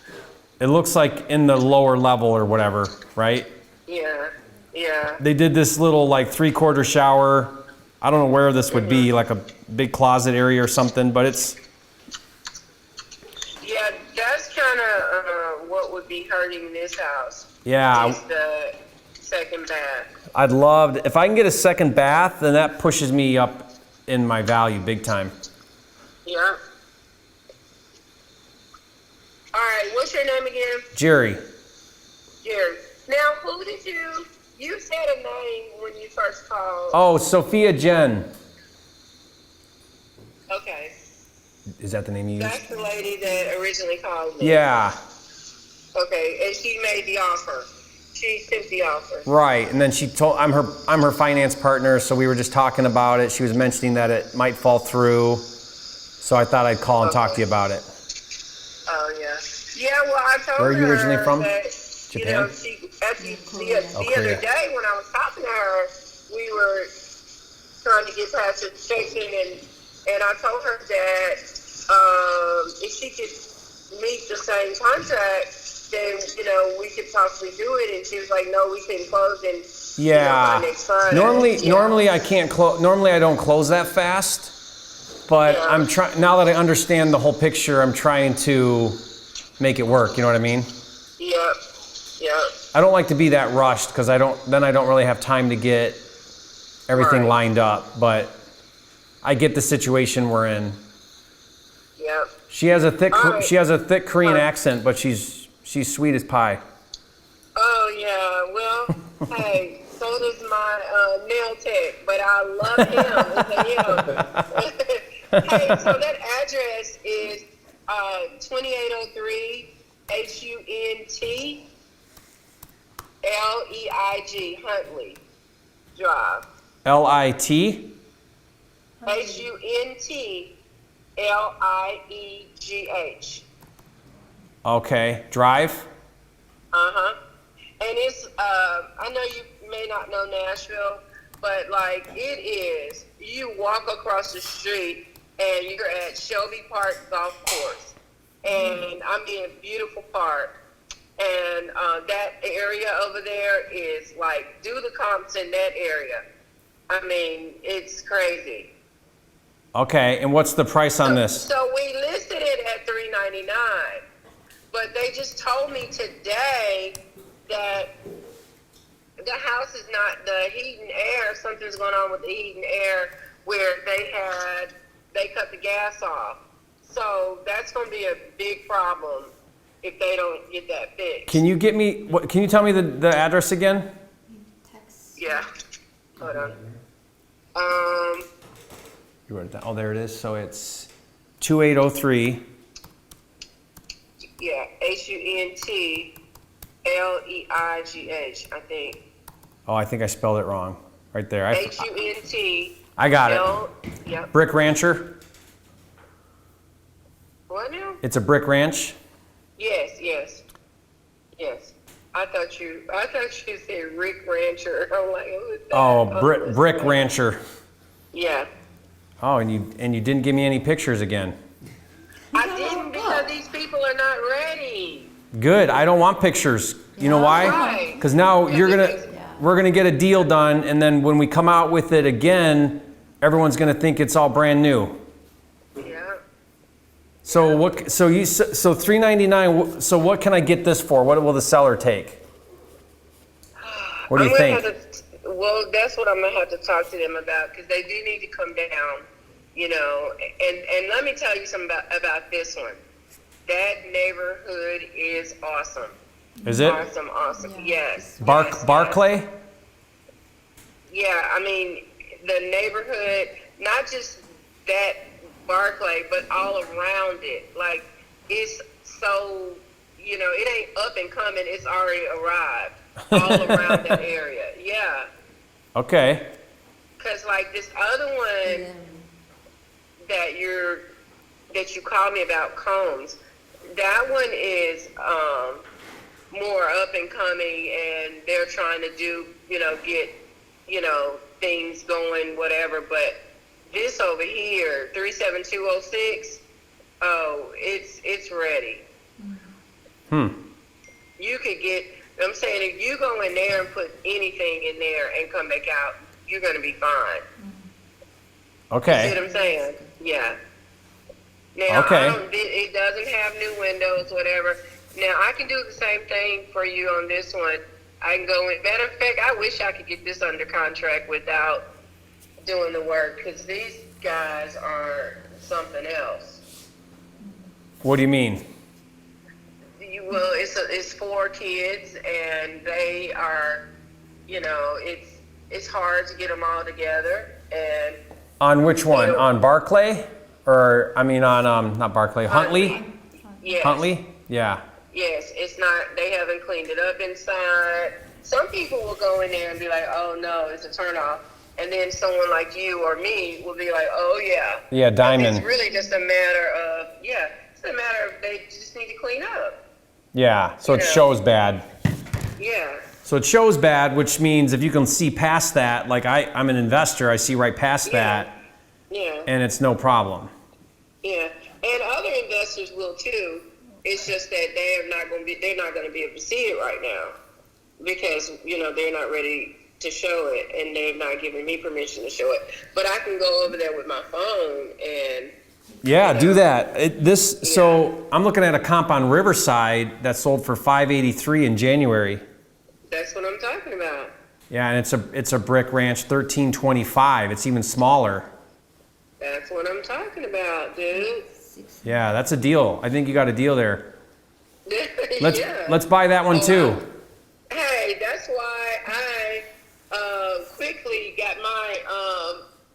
It looks like in the lower level or whatever, right? Yeah. Yeah. They did this little like 3/4 shower. I don't know where this would be, like a big closet area or something, but it's... Yeah, that's kind of what would be hurting this house. Yeah. Is the second bath. I'd love, if I can get a second bath, then that pushes me up in my value big time. Yeah. All right, what's your name again? Jerry. Jerry. Now, who did you said a name when you first called. Oh, Sophia Jen. Okay. Is that the name you used? That's the lady that originally called me. Yeah. Okay, and she made the offer. She sent the offer. Right, and then she told, I'm her finance partner, so we were just talking about it. She was mentioning that it might fall through, so I thought I'd call and talk to you about it. Oh, yeah. Yeah, well, I told her. Where are you originally from? That, Japan? You know, the other day when I was talking to her, we were trying to get past the inspection, and I told her that if she could meet the same contract, then, you know, we could possibly do it. And she was like, no, we can close in by next Friday. Normally I can't close. Normally I don't close that fast, but I'm trying, now that I understand the whole picture, I'm trying to make it work. You know what I mean? Yep. I don't like to be that rushed because I don't really have time to get everything lined up, but I get the situation we're in. Yep. She has a thick Korean accent, but she's sweet as pie. Oh yeah, well, hey, so does my nail tech, but I love him. It's a him. Hey, so that address is 2803 HUNT LEIG Huntley Drive. LIT? HUNT LIEGH. Okay, drive? Uh-huh. And it's, I know you may not know Nashville, but like it is, you walk across the street and you're at Shelby Park Golf Course. And I mean, a beautiful park. And that area over there is like, do the comps in that area. I mean, it's crazy. Okay, and what's the price on this? So we listed it at $399, but they just told me today that the house is not the heat and air. Something's going on with the heat and air where they cut the gas off. So that's going to be a big problem if they don't get that fixed. Can you tell me the address again? Yeah. Hold on. You wrote it down. Oh, there it is. So it's 2803. Yeah, Huntleigh, I think. Oh, I think I spelled it wrong. Right there. Hunt. I got it. Yep. Brick Rancher. What now? It's a brick ranch. Yes. I thought you said Rick Rancher. I'm like, who is that? Oh, Brick Rancher. Yeah. Oh, and you didn't give me any pictures again. I didn't because these people are not ready. Good. I don't want pictures. You know why? Right. Because now we're gonna get a deal done, and then when we come out with it again, everyone's gonna think it's all brand new. Yeah. So what? So $399. So what can I get this for? What will the seller take? What do you think? Well, that's what I'm gonna have to talk to them about because they do need to come down, you know. And let me tell you something about this one. That neighborhood is awesome. Is it? Awesome. Yes. Barclay? Yeah, I mean the neighborhood, not just that Barclay, but all around it. Like it's so, you know, it ain't up and coming. It's already arrived all around that area. Yeah. Okay. Cause like this other one that you called me about, Combs, that one is more up and coming, and they're trying to do, get, things going, whatever. But this over here, 37206, oh, it's ready. You could get. I'm saying if you go in there and put anything in there and come back out, you're going to be fine. Okay. You see what I'm saying? Yeah. Now, okay. It doesn't have new windows, whatever. Now, I can do the same thing for you on this one. I can go in. Matter of fact, I wish I could get this under contract without doing the work, because these guys are something else. What do you mean? Well, it's 4 kids, and they are, it's hard to get them all together. And on which one? On Barclay, or not Barclay, Huntley? Yes. Huntley? Yeah. Yes, it's not. They haven't cleaned it up inside. Some people will go in there and be like, "Oh no, it's a turnoff," and then someone like you or me will be like, "Oh yeah." Yeah, Diamond. It's really just a matter of they just need to clean up. Yeah, so it shows bad. Yeah. So it shows bad, which means if you can see past that, like I'm an investor, I see right past that. Yeah. And it's no problem. Yeah, and other investors will too. It's just that they're not going to be able to see it right now because they're not ready to show it, and they're not giving me permission to show it. But I can go over there with my phone and. Yeah, do that. So I'm looking at a comp on Riverside that sold for $583 in January. That's what I'm talking about. Yeah, and it's a brick ranch, $1,325. It's even smaller. That's what I'm talking about, dude. Yeah, that's a deal. I think you got a deal there. Let's buy that one too. Hey, that's why I quickly got my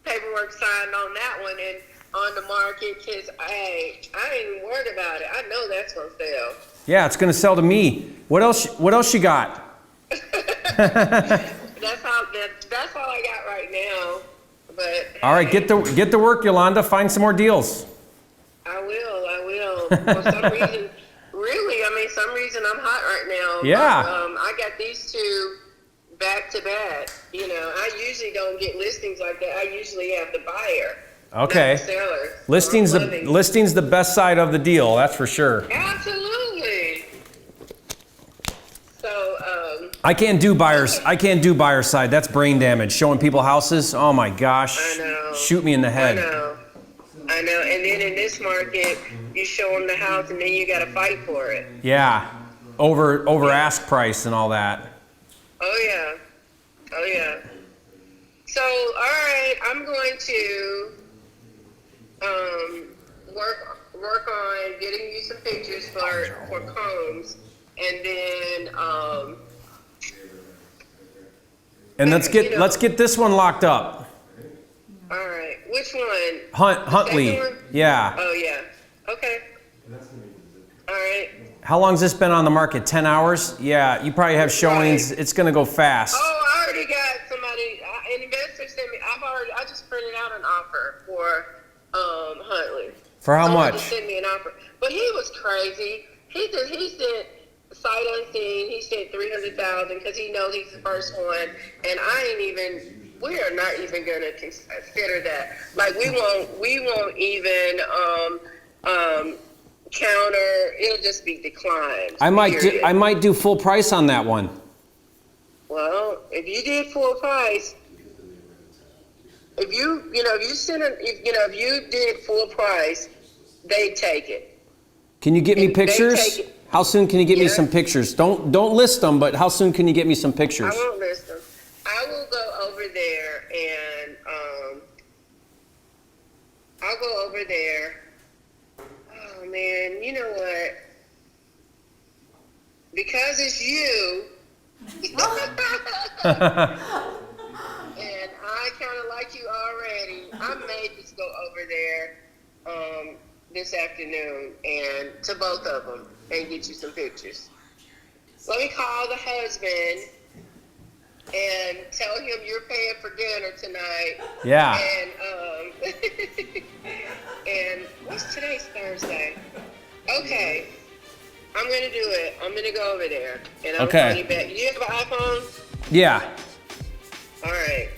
paperwork signed on that one and on the market, because I ain't even worried about it. I know that's gonna sell. Yeah, it's gonna sell to me. What else you got? That's all I got right now. But all right, get to work, Yolanda. Find some more deals. I will. For some reason, really, some reason I'm hot right now. Yeah. But, I got these two back to back. I usually don't get listings like that. I usually have the buyer. Okay. Seller. Listing's the best side of the deal, that's for sure. Absolutely. I can't do buyers. I can't do buyer side. That's brain damage. Showing people houses. Oh my gosh. I know. Shoot me in the head. I know. And then in this market, you show them the house, and then you got to fight for it. Yeah. Over ask price and all that. Oh yeah. So all right, I'm going to work on getting you some pictures for Combs, and then and let's get this one locked up. All right, which one? Huntley. One? Yeah. Oh yeah. Okay. All right. How long's this been on the market? 10 hours? Yeah, you probably have showings. Right. It's gonna go fast. Oh, I already got somebody. An investor sent me. I just printed out an offer for Huntley. For how Someone much? Just sent me an offer, but he was crazy. He said sight unseen. He said 300,000 because he knows he's the first one, and we are not even gonna consider that. Like we won't even counter. It'll just be declined. I might do full price on that one. Well, if you did full price, if you did full price, they'd take it. Can you get me pictures? How soon can you get me some pictures? Don't list them, but how soon can you get me some pictures? I won't list them. I will go over there and I'll go over there. Oh man, you know what? Because it's you. And I kind of like you already. I may just go over there this afternoon and to both of them and get you some pictures. Let me call the husband and tell him you're paying for dinner tonight. Yeah. And and what's today's Thursday? Okay. I'm gonna do it. I'm gonna go over there and I'll call you back. You have an iPhone? Yeah. All right.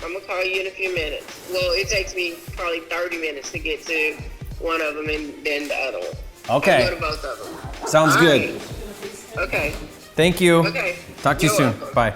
I'm gonna call you in a few minutes. Well, it takes me probably 30 minutes to get to one of them and then the other one. Okay. I'll go to both of them. Sounds good. Right. Okay. Thank you. Okay. Talk to you soon. Welcome. Bye.